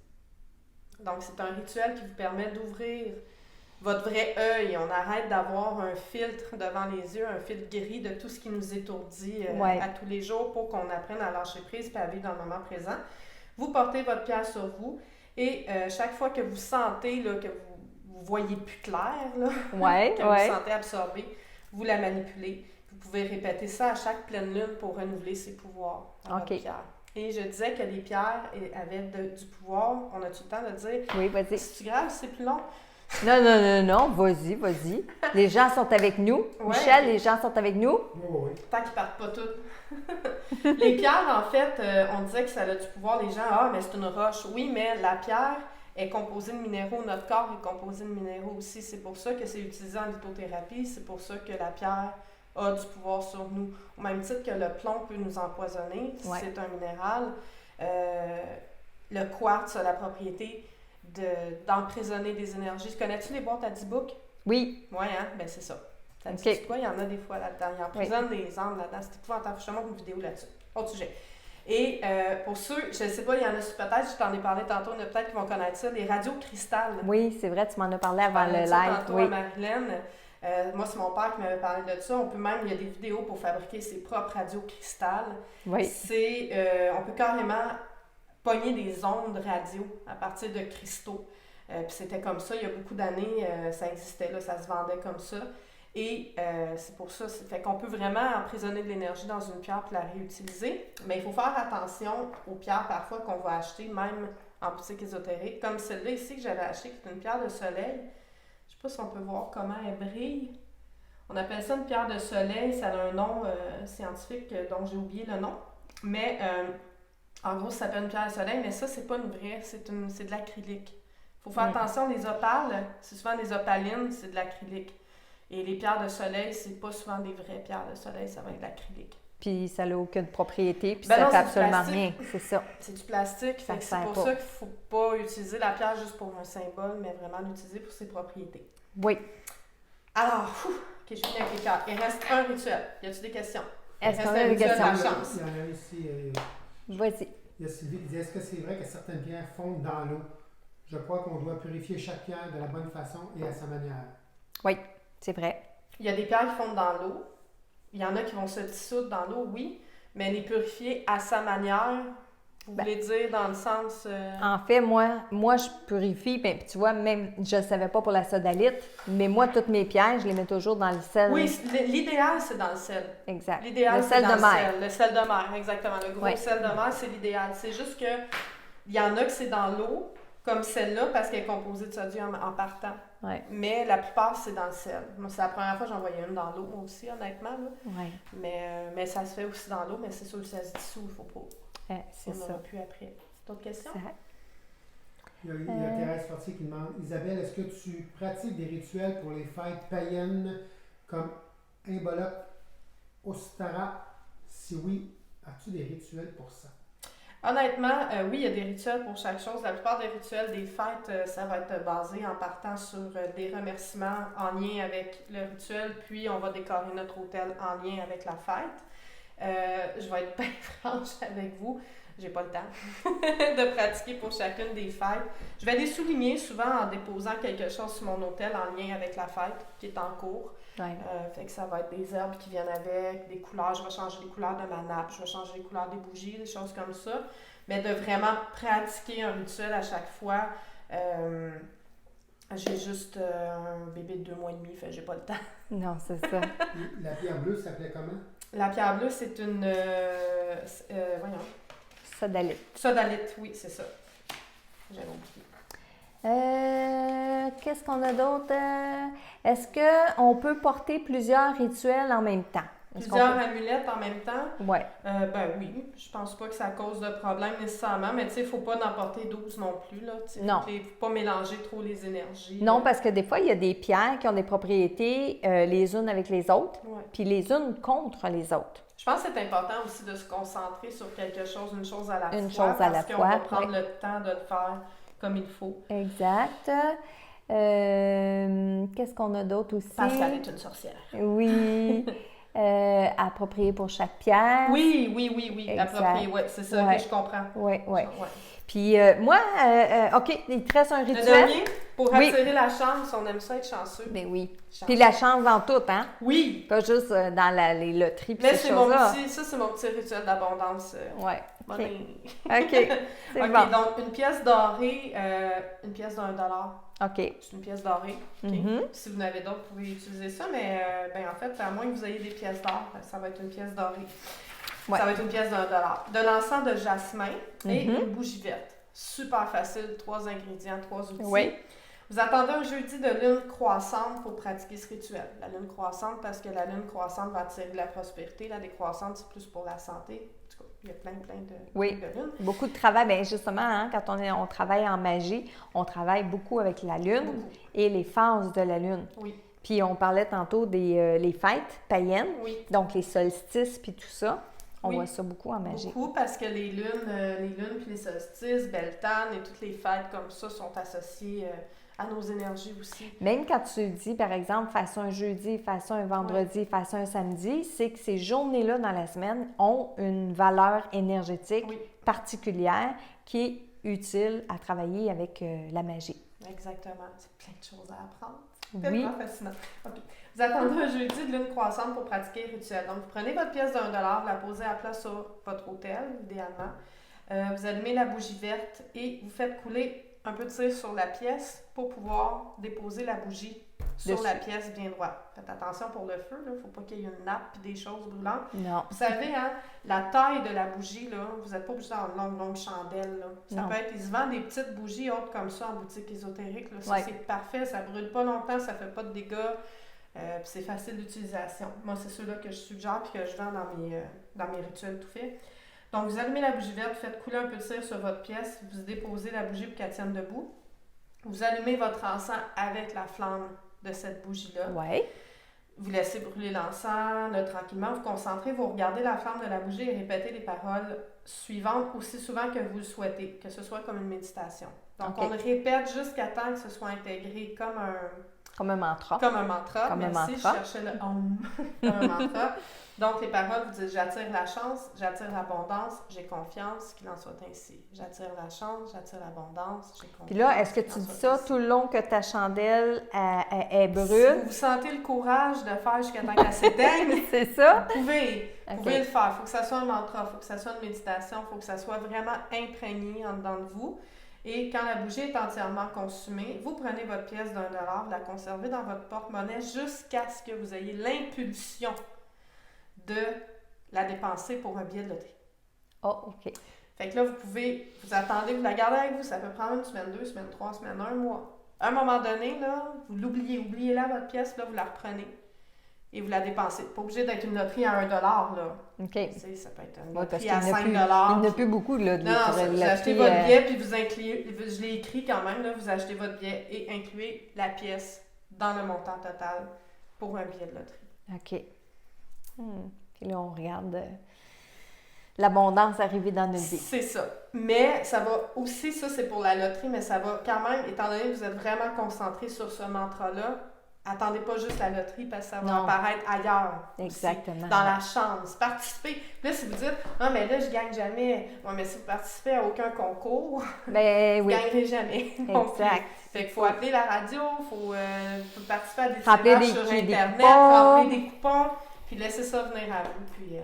Donc, c'est un rituel qui vous permet d'ouvrir votre vrai œil. On arrête d'avoir un filtre devant les yeux, un filtre gris de tout ce qui nous étourdit à tous les jours pour qu'on apprenne à lâcher prise et à vivre dans le moment présent. Vous portez votre pierre sur vous et chaque fois que vous sentez là, que vous voyez plus clair, là, que vous sentez absorbé, vous la manipulez. Vous pouvez répéter ça à chaque pleine lune pour renouveler ses pouvoirs dans votre pierre. Et je disais que les pierres avaient du pouvoir. On a-tu le temps de dire? Oui, vas-y. C'est grave, c'est plus long. Non, vas-y. Les gens sont avec nous. Ouais. Michel, les gens sont avec nous. Oui. Tant qu'ils partent pas toutes. Les pierres, en fait, on disait que ça a du pouvoir. Les gens, mais c'est une roche. Oui, mais la pierre est composée de minéraux. Notre corps est composé de minéraux aussi. C'est pour ça que c'est utilisé en lithothérapie. C'est pour ça que la pierre a du pouvoir sur nous. Au même titre que le plomb peut nous empoisonner, si c'est un minéral. Le quartz a la propriété d'emprisonner des énergies. Connais-tu les boîtes à 10 boucs? Oui. Oui, hein? Ben c'est ça. Ça dit quoi? Il y en a des fois là-dedans. Ils emprisonnent des âmes là-dedans. C'est épouvantable. Je te montre une vidéo là-dessus. Autre sujet. Et pour ceux, je ne sais pas, il y en a peut-être, je t'en ai parlé tantôt, il y en a peut-être qui vont connaître ça, les radiocristal. Oui, c'est vrai, tu m'en as parlé avant le live. Tantôt à Marilyn. Moi, c'est mon père qui m'avait parlé de ça. Il y a des vidéos pour fabriquer ses propres radiocristal. Oui. On peut carrément pogner des ondes radio à partir de cristaux. Puis c'était comme ça, il y a beaucoup d'années, ça existait, là, ça se vendait comme ça. Et c'est pour ça, fait qu'on peut vraiment emprisonner de l'énergie dans une pierre pour la réutiliser. Mais il faut faire attention aux pierres parfois qu'on va acheter, même en boutique ésotérique, comme celle-là ici que j'avais achetée, qui est une pierre de soleil. Je sais pas si on peut voir comment elle brille. On appelle ça une pierre de soleil, ça a un nom scientifique dont j'ai oublié le nom. Mais en gros, ça s'appelle une pierre de soleil, mais ça, c'est pas une vraie, c'est de l'acrylique. Il faut faire attention, les opales, c'est souvent des opalines, c'est de l'acrylique. Et les pierres de soleil, c'est pas souvent des vraies pierres de soleil, ça va être de l'acrylique. Puis ça n'a aucune propriété, puis ça fait absolument rien, c'est ça. C'est du plastique, c'est pour ça qu'il ne faut pas utiliser la pierre juste pour un symbole, mais vraiment l'utiliser pour ses propriétés. Oui. Alors, ok, je finis avec les cartes. Il reste un rituel. Y a-t-il des questions? Est-ce qu'on a des questions? Il y en a ici. Vas-y. Il y a Sylvie qui dit, est-ce que c'est vrai que certaines pierres fondent dans l'eau? Je crois qu'on doit purifier chaque pierre de la bonne façon et à sa manière. Oui, c'est vrai. Il y a des pierres qui fondent dans l'eau. Il y en a qui vont se dissoudre dans l'eau, oui, mais les purifier à sa manière, vous voulez dire dans le sens... En fait, moi je purifie, ben, tu vois, même, je ne savais pas pour la sodalite, mais moi, toutes mes pierres, je les mets toujours dans le sel. Oui, l'idéal, c'est dans le sel. Exact. L'idéal, c'est dans le sel. Le sel de mer, exactement. Le gros oui. sel de mer, c'est l'idéal. C'est juste que il y en a que c'est dans l'eau, comme celle-là, parce qu'elle est composée de sodium en partant. Ouais. Mais la plupart, c'est dans le sel. Moi, c'est la première fois que j'en voyais une dans l'eau, moi aussi, honnêtement. Là. Ouais. Mais ça se fait aussi dans l'eau, mais c'est sûr que ça se dissout, il ne faut pas. C'est ça. On n'aura plus après. D'autres questions? Il y a Thérèse Fortier qui demande, Isabelle, est-ce que tu pratiques des rituels pour les fêtes païennes comme Imbolc, Ostara? Si oui, as-tu des rituels pour ça? Honnêtement, oui, il y a des rituels pour chaque chose. La plupart des rituels des fêtes, ça va être basé en partant sur des remerciements en lien avec le rituel, puis on va décorer notre hôtel en lien avec la fête. Je vais être bien franche avec vous, j'ai pas le temps de pratiquer pour chacune des fêtes. Je vais les souligner souvent en déposant quelque chose sur mon hôtel en lien avec la fête qui est en cours. Ouais. Fait que ça va être des herbes qui viennent avec, des couleurs, je vais changer les couleurs de ma nappe, je vais changer les couleurs des bougies, des choses comme ça. Mais de vraiment pratiquer un rituel à chaque fois, j'ai juste un bébé de 2 mois et demi, fait que j'ai pas le temps. Non, c'est ça. La pierre bleue s'appelait comment? La pierre bleue, c'est une... voyons. Sodalite. Sodalite, oui, c'est ça. J'avais oublié. Qu'est-ce qu'on a d'autre? Est-ce qu'on peut porter plusieurs rituels en même temps? Plusieurs amulettes en même temps? Oui. Ben oui, je pense pas que ça cause de problème nécessairement, mais tu sais, il faut pas en porter 12 non plus, là. Non. Faut pas mélanger trop les énergies. Non, parce que des fois, il y a des pierres qui ont des propriétés les unes avec les autres, puis les unes contre les autres. Je pense que c'est important aussi de se concentrer sur quelque chose, une chose à la fois. Une chose à la fois. Parce qu'on va prendre le temps de le faire comme il faut. Exact. Qu'est-ce qu'on a d'autre aussi? Parce qu'elle est une sorcière. Oui. Approprié pour chaque pierre. Oui. Exact. Approprié, oui, c'est ça que je comprends. Oui. Puis moi, OK, il te reste un rituel. Le dernier, pour attirer la chance, on aime ça être chanceux. Ben oui. Puis la chance dans tout, hein? Oui. Pas juste dans les loteries puis mais ces c'est choses-là. c'est mon petit rituel d'abondance. Oui. OK. C'est OK, bon. donc une pièce dorée, une pièce d'$1. OK. C'est une pièce dorée. Okay? Mm-hmm. Si vous en avez d'autres, vous pouvez utiliser ça, mais en fait, à moins que vous ayez des pièces d'or, ça va être une pièce dorée. Ouais. Ça va être une pièce d'$1. De l'encens de jasmin et une bougie verte. Super facile, 3 ingrédients, 3 outils. Oui. Vous attendez un jeudi de lune croissante pour pratiquer ce rituel. La lune croissante, parce que la lune croissante va attirer de la prospérité. La décroissante, c'est plus pour la santé. En tout cas, il y a plein de lunes. Beaucoup de travail. Bien, justement, hein, quand on travaille en magie, on travaille beaucoup avec la lune et les phases de la lune. Oui. Puis on parlait tantôt des les fêtes païennes, donc les solstices puis tout ça. On voit ça beaucoup en magie. Beaucoup, parce que les lunes puis les solstices, Beltane et toutes les fêtes comme ça sont associées à nos énergies aussi. Même quand tu dis, par exemple, fais ça un jeudi, fais ça un vendredi, fais ça un samedi, c'est que ces journées-là dans la semaine ont une valeur énergétique particulière qui est utile à travailler avec la magie. Exactement. C'est plein de choses à apprendre. Oui. Tellement fascinant. Okay. Vous attendez un jeudi de lune croissante pour pratiquer le rituel. Donc, vous prenez votre pièce d'$1, vous la posez à plat sur votre autel, idéalement. Vous allumez la bougie verte et vous faites couler un peu de cire sur la pièce pour pouvoir déposer la bougie sur la pièce bien droite. Faites attention pour le feu, il ne faut pas qu'il y ait une nappe et des choses brûlantes. Non. Vous savez, hein, la taille de la bougie, là, vous n'êtes pas obligé d'avoir une longue chandelle. Là. Ça peut être, ils se vendent des petites bougies hautes comme ça en boutique ésotérique. Là. Ça, c'est parfait, ça ne brûle pas longtemps, ça ne fait pas de dégâts. Puis c'est facile d'utilisation. Moi, c'est ceux-là que je suggère et que je vends dans mes rituels tout faits. Donc, vous allumez la bougie verte, vous faites couler un peu de cire sur votre pièce, vous déposez la bougie pour qu'elle tienne debout. Vous allumez votre encens avec la flamme de cette bougie-là. Oui. Vous laissez brûler l'encens, tranquillement, vous concentrez, vous regardez la flamme de la bougie et répétez les paroles suivantes aussi souvent que vous le souhaitez, que ce soit comme une méditation. Donc, on le répète jusqu'à temps que ce soit intégré comme un mantra. Comme un mantra. Merci, je cherchais le om. Comme un mantra. Donc, les paroles, vous dites « J'attire la chance, j'attire l'abondance, j'ai confiance, qu'il en soit ainsi. J'attire la chance, j'attire l'abondance, j'ai confiance. » Puis là, est-ce que tu dis ça tout le long que ta chandelle est brûle? Si vous sentez le courage de faire jusqu'à temps qu'elle s'éteigne, c'est ça? Vous pouvez le faire. Il faut que ça soit un mantra, il faut que ça soit une méditation, il faut que ça soit vraiment imprégné en dedans de vous. Et quand la bougie est entièrement consumée, vous prenez votre pièce d'$1, vous la conservez dans votre porte-monnaie jusqu'à ce que vous ayez l'impulsion de la dépenser pour un billet de loterie. Oh, OK. Fait que là, vous attendez, vous la gardez avec vous, ça peut prendre 1 semaine, 2 semaines, 3 semaines, 1 mois. À un moment donné, là, vous oubliez-la, votre pièce, là, vous la reprenez et vous la dépensez. Pas obligé d'être une loterie à $1, là. OK. Ça peut être une loterie à $5. Il n'y en a plus beaucoup, là, de vous achetez votre billet, puis vous incluez, je l'ai écrit quand même, là, vous achetez votre billet et incluez la pièce dans le montant total pour un billet de loterie. OK. Puis là, on regarde l'abondance arriver dans notre vie. C'est ça. Mais ça va aussi, ça c'est pour la loterie, mais ça va quand même, étant donné que vous êtes vraiment concentré sur ce mantra-là, attendez pas juste la loterie parce que ça va apparaître ailleurs. Exactement. Aussi, dans la chance. Participez. Puis là, si vous dites, non, mais là, je gagne jamais. Ouais, mais si vous participez à aucun concours, vous ne gagnerez jamais. Exact. Fait qu'il faut appeler la radio, il faut participer à des tirages sur Internet, remplir des coupons. Puis laissez ça venir à vous. Puis,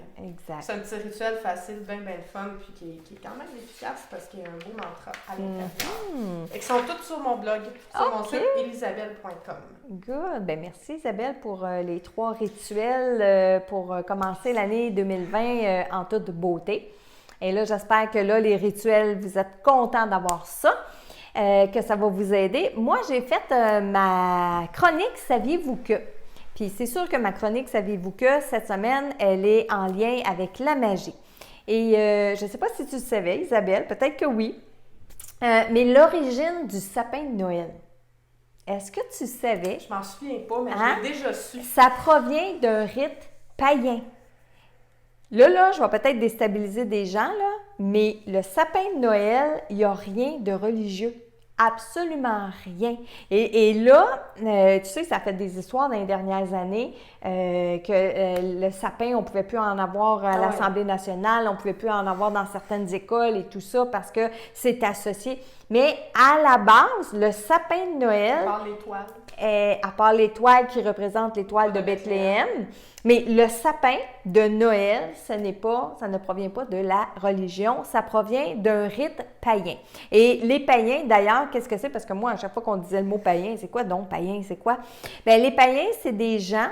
c'est un petit rituel facile, bien fun, puis qui est quand même efficace parce qu'il y a un beau mantra à l'intérieur. Ils sont tous sur mon blog, sur mon site elisabelle.com. Good. Bien, merci Isabelle pour les 3 rituels pour commencer l'année 2020 en toute beauté. Et là, j'espère que là, les rituels, vous êtes contents d'avoir ça. Que ça va vous aider. Moi, j'ai fait ma chronique « Saviez-vous que ». Puis c'est sûr que ma chronique « Saviez-vous que » cette semaine, elle est en lien avec la magie. Et je ne sais pas si tu le savais, Isabelle, peut-être que oui, mais l'origine du sapin de Noël, est-ce que tu savais? Je m'en souviens pas, mais je l'ai déjà su. Ça provient d'un rite païen. Là, je vais peut-être déstabiliser des gens, là, mais le sapin de Noël, il n'y a rien de religieux. Absolument rien. Et là, tu sais, ça fait des histoires dans les dernières années que le sapin, on ne pouvait plus en avoir à l'Assemblée nationale, on ne pouvait plus en avoir dans certaines écoles et tout ça parce que c'est associé. Mais à la base, le sapin de Noël... À part l'étoile. À part l'étoile qui représente l'étoile de Bethléem. Mais le sapin de Noël, ça ne provient pas de la religion, ça provient d'un rite païen. Et les païens, d'ailleurs, qu'est-ce que c'est? Parce que moi, à chaque fois qu'on disait le mot païen, c'est quoi donc païen? C'est quoi? Bien, les païens, c'est des gens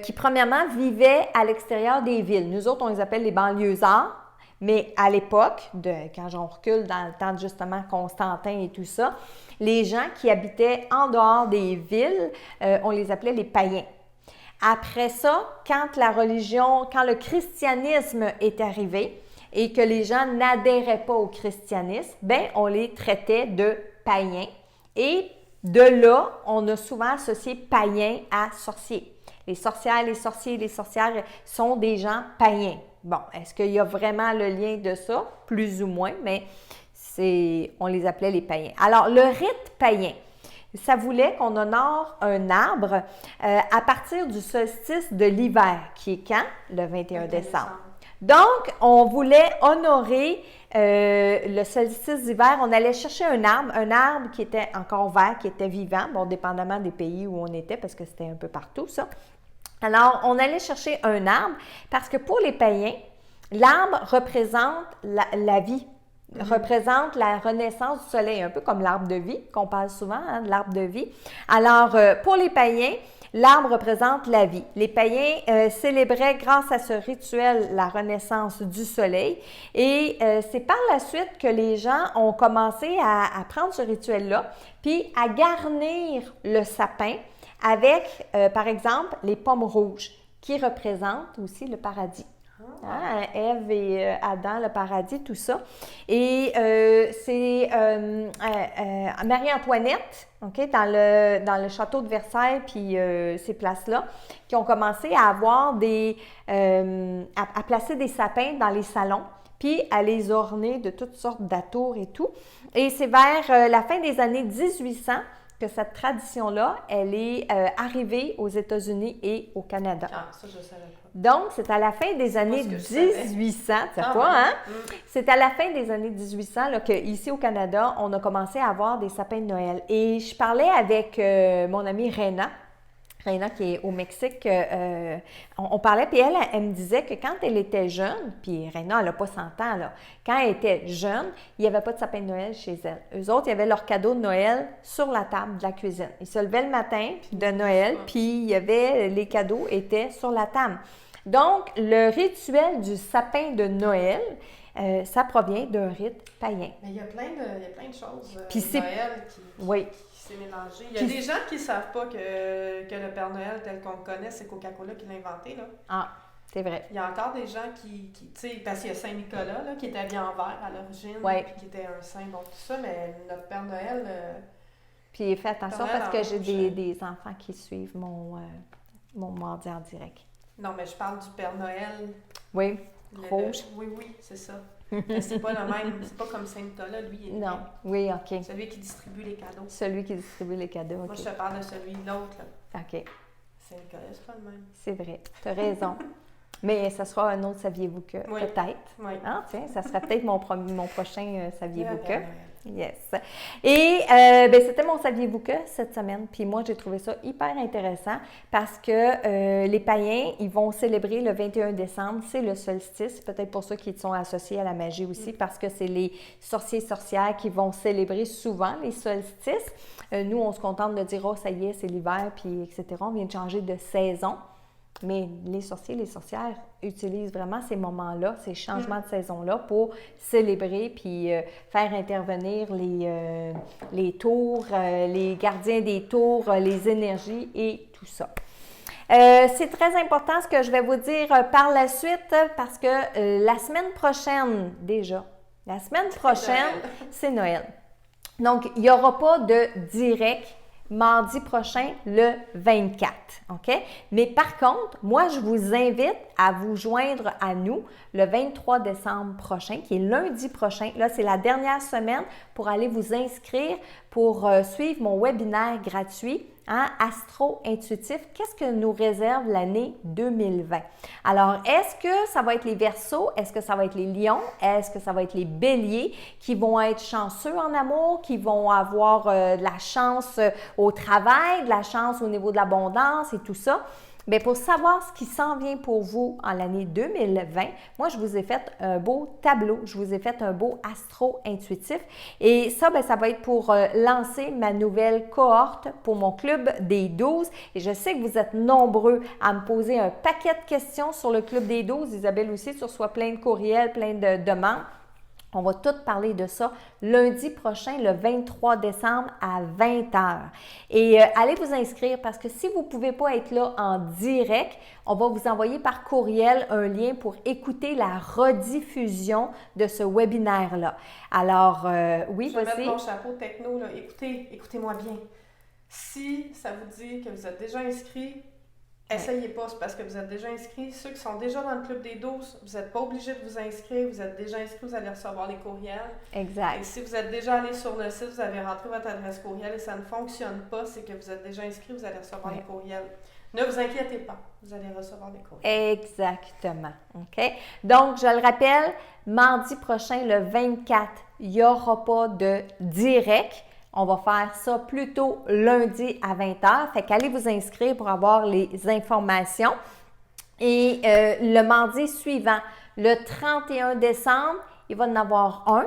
qui, premièrement, vivaient à l'extérieur des villes. Nous autres, on les appelle les banlieusards. Mais à l'époque, quand on recule dans le temps de justement Constantin et tout ça, les gens qui habitaient en dehors des villes, on les appelait les païens. Après ça, quand le christianisme est arrivé et que les gens n'adhéraient pas au christianisme, on les traitait de païens. Et de là, on a souvent associé païen à sorcier. Les sorcières, les sorciers, les sorcières sont des gens païens. Bon, est-ce qu'il y a vraiment le lien de ça? Plus ou moins, mais on les appelait les païens. Alors, le rite païen, ça voulait qu'on honore un arbre à partir du solstice de l'hiver, qui est quand? Le 21 décembre. Donc, on voulait honorer le solstice d'hiver. On allait chercher un arbre qui était encore vert, qui était vivant, bon, dépendamment des pays où on était, parce que c'était un peu partout, ça. Alors, on allait chercher un arbre parce que pour les païens, l'arbre représente la vie, représente la renaissance du soleil, un peu comme l'arbre de vie, qu'on parle souvent, hein, de l'arbre de vie. Alors, pour les païens, l'arbre représente la vie. Les païens célébraient grâce à ce rituel la renaissance du soleil et c'est par la suite que les gens ont commencé à prendre ce rituel-là puis à garnir le sapin avec, par exemple, les pommes rouges qui représentent aussi le paradis. Hein, Ève et Adam, le paradis, tout ça. Et c'est Marie-Antoinette, okay, dans le château de Versailles, puis ces places-là, qui ont commencé à avoir à placer des sapins dans les salons, puis à les orner de toutes sortes d'atours et tout. Et c'est vers la fin des années 1800 que cette tradition-là, elle est arrivée aux États-Unis et au Canada. Ah, ça, je savais pas. Donc, c'est à la fin des années 1800, tu sais pas, hein? C'est à la fin des années 1800 qu'ici au Canada, on a commencé à avoir des sapins de Noël. Et je parlais avec mon amie Rena qui est au Mexique, on parlait, puis elle me disait que quand elle était jeune, puis Rena, elle n'a pas 100 ans, là, quand elle était jeune, il n'y avait pas de sapin de Noël chez elle. Eux autres, il y avait leur cadeau de Noël sur la table de la cuisine. Ils se levaient le matin de Noël, puis les cadeaux étaient sur la table. Donc, le rituel du sapin de Noël, ça provient d'un rite païen. Mais il y a plein de choses puis Noël qui s'est mélangé. Il y a des gens qui ne savent pas que le Père Noël tel qu'on le connaît, c'est Coca-Cola qui l'a inventé. Là. Ah, c'est vrai. Il y a encore des gens qui tu sais, parce qu'il y a Saint-Nicolas là, qui était habillé en vert à l'origine, puis qui était un saint, donc tout ça, mais notre Père Noël... puis fais attention parce que j'ai des enfants qui suivent mon mardi en direct. Non, mais je parle du Père Noël. Oui, rouge. Oui, c'est ça. Mais c'est pas le même, c'est pas comme Saint-Nicolas, lui. Il est non, oui, OK. Celui qui distribue les cadeaux. Celui qui distribue les cadeaux, OK. Moi, je te parle de celui de l'autre, là. OK. Saint-Nicolas, c'est pas le même. C'est vrai, tu as raison. Mais ça sera un autre Saviez-vous que, peut-être. Oui. Ah, tiens, ça sera peut-être mon prochain Saviez-vous que. Yes. Et c'était mon Saviez-vous que cette semaine. Puis moi, j'ai trouvé ça hyper intéressant parce que les païens, ils vont célébrer le 21 décembre. C'est le solstice. Peut-être pour ceux qui sont associés à la magie aussi parce que c'est les sorciers-sorcières qui vont célébrer souvent les solstices. Nous, on se contente de dire « Oh, ça y est, c'est l'hiver, puis etc. » On vient de changer de saison. Mais les sorciers, les sorcières utilisent vraiment ces moments-là, ces changements de saison-là pour célébrer puis faire intervenir les tours, les gardiens des tours, les énergies et tout ça. C'est très important ce que je vais vous dire par la suite parce que la semaine prochaine, c'est Noël. Donc, il n'y aura pas de direct mardi prochain, le 24, OK? Mais par contre, moi, je vous invite à vous joindre à nous le 23 décembre prochain, qui est lundi prochain. Là, c'est la dernière semaine pour aller vous inscrire pour suivre mon webinaire gratuit, hein, Astro-Intuitif. Qu'est-ce que nous réserve l'année 2020? Alors, est-ce que ça va être les Verseaux? Est-ce que ça va être les Lions? Est-ce que ça va être les Béliers qui vont être chanceux en amour, qui vont avoir de la chance au travail, de la chance au niveau de l'abondance et tout ça? Bien, pour savoir ce qui s'en vient pour vous en l'année 2020, moi, je vous ai fait un beau tableau, je vous ai fait un beau astro-intuitif. Et ça, bien, ça va être pour lancer ma nouvelle cohorte pour mon club des 12. Et je sais que vous êtes nombreux à me poser un paquet de questions sur le club des 12. Isabelle aussi, tu reçois plein de courriels, plein de demandes. On va tout parler de ça lundi prochain, le 23 décembre à 20h. Et allez vous inscrire parce que si vous ne pouvez pas être là en direct, on va vous envoyer par courriel un lien pour écouter la rediffusion de ce webinaire-là. Alors, oui, je vais voici. mettre mon chapeau techno, là. Écoutez-moi bien. Si ça vous dit que vous êtes déjà inscrit, essayez pas, c'est parce que vous êtes déjà inscrits. Ceux qui sont déjà dans le club des 12, vous n'êtes pas obligé de vous inscrire. Vous êtes déjà inscrits, vous allez recevoir les courriels. Exact. Et si vous êtes déjà allé sur le site, vous avez rentré votre adresse courriel et ça ne fonctionne pas, c'est que vous êtes déjà inscrit, vous allez recevoir les courriels. Ne vous inquiétez pas, vous allez recevoir les courriels. Exactement. OK? Donc, je le rappelle, mardi prochain, le 24, il n'y aura pas de direct. On va faire ça plutôt lundi à 20h. Fait qu'allez vous inscrire pour avoir les informations. Et le mardi suivant, le 31 décembre, il va en avoir un,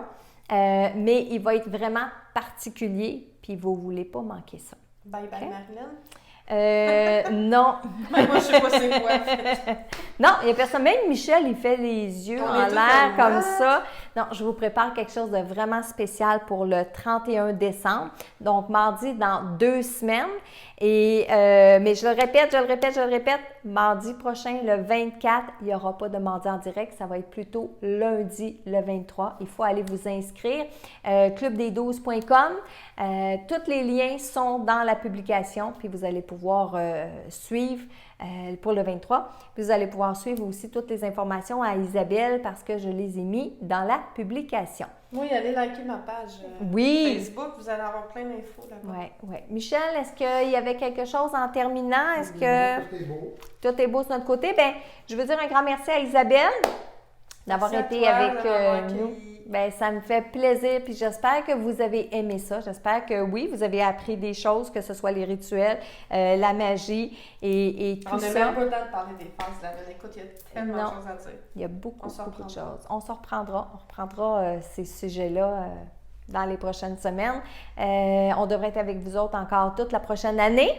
mais il va être vraiment particulier, puis vous ne voulez pas manquer ça. Bye bye, Marilyn. Non. Moi, je sais pas c'est quoi. Non, il n'y a personne. Même Michel, il fait les yeux en l'air comme ça. Non, je vous prépare quelque chose de vraiment spécial pour le 31 décembre. Donc, mardi dans 2 semaines. Et, mais je le répète, mardi prochain, le 24, il n'y aura pas de mardi en direct. Ça va être plutôt lundi, le 23. Il faut aller vous inscrire. Clubdes12.com. Tous les liens sont dans la publication, puis vous allez pouvoir suivre pour le 23. Puis vous allez pouvoir suivre aussi toutes les informations à Isabelle parce que je les ai mis dans la publication. Oui, allez liker ma page Facebook, vous allez avoir plein d'infos là-bas. Oui. Michel, est-ce qu'il y avait quelque chose en terminant? Est-ce que tout est beau? Tout est beau sur notre côté? Bien, je veux dire un grand merci à Isabelle d'avoir été avec nous. Bien, ça me fait plaisir, puis j'espère que vous avez aimé ça. J'espère que oui, vous avez appris des choses, que ce soit les rituels, la magie et tout ça. On n'a même pas le temps de parler des phases, là. Écoute, il y a tellement de choses à dire. Il y a beaucoup de choses. On se reprendra. On reprendra ces sujets-là dans les prochaines semaines. On devrait être avec vous autres encore toute la prochaine année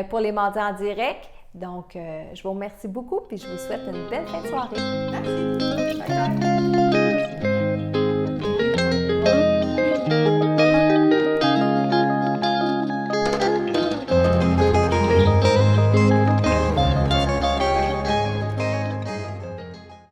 pour les mardis en direct. Donc, je vous remercie beaucoup, puis je vous souhaite une belle fin de soirée. Merci. Bye bye.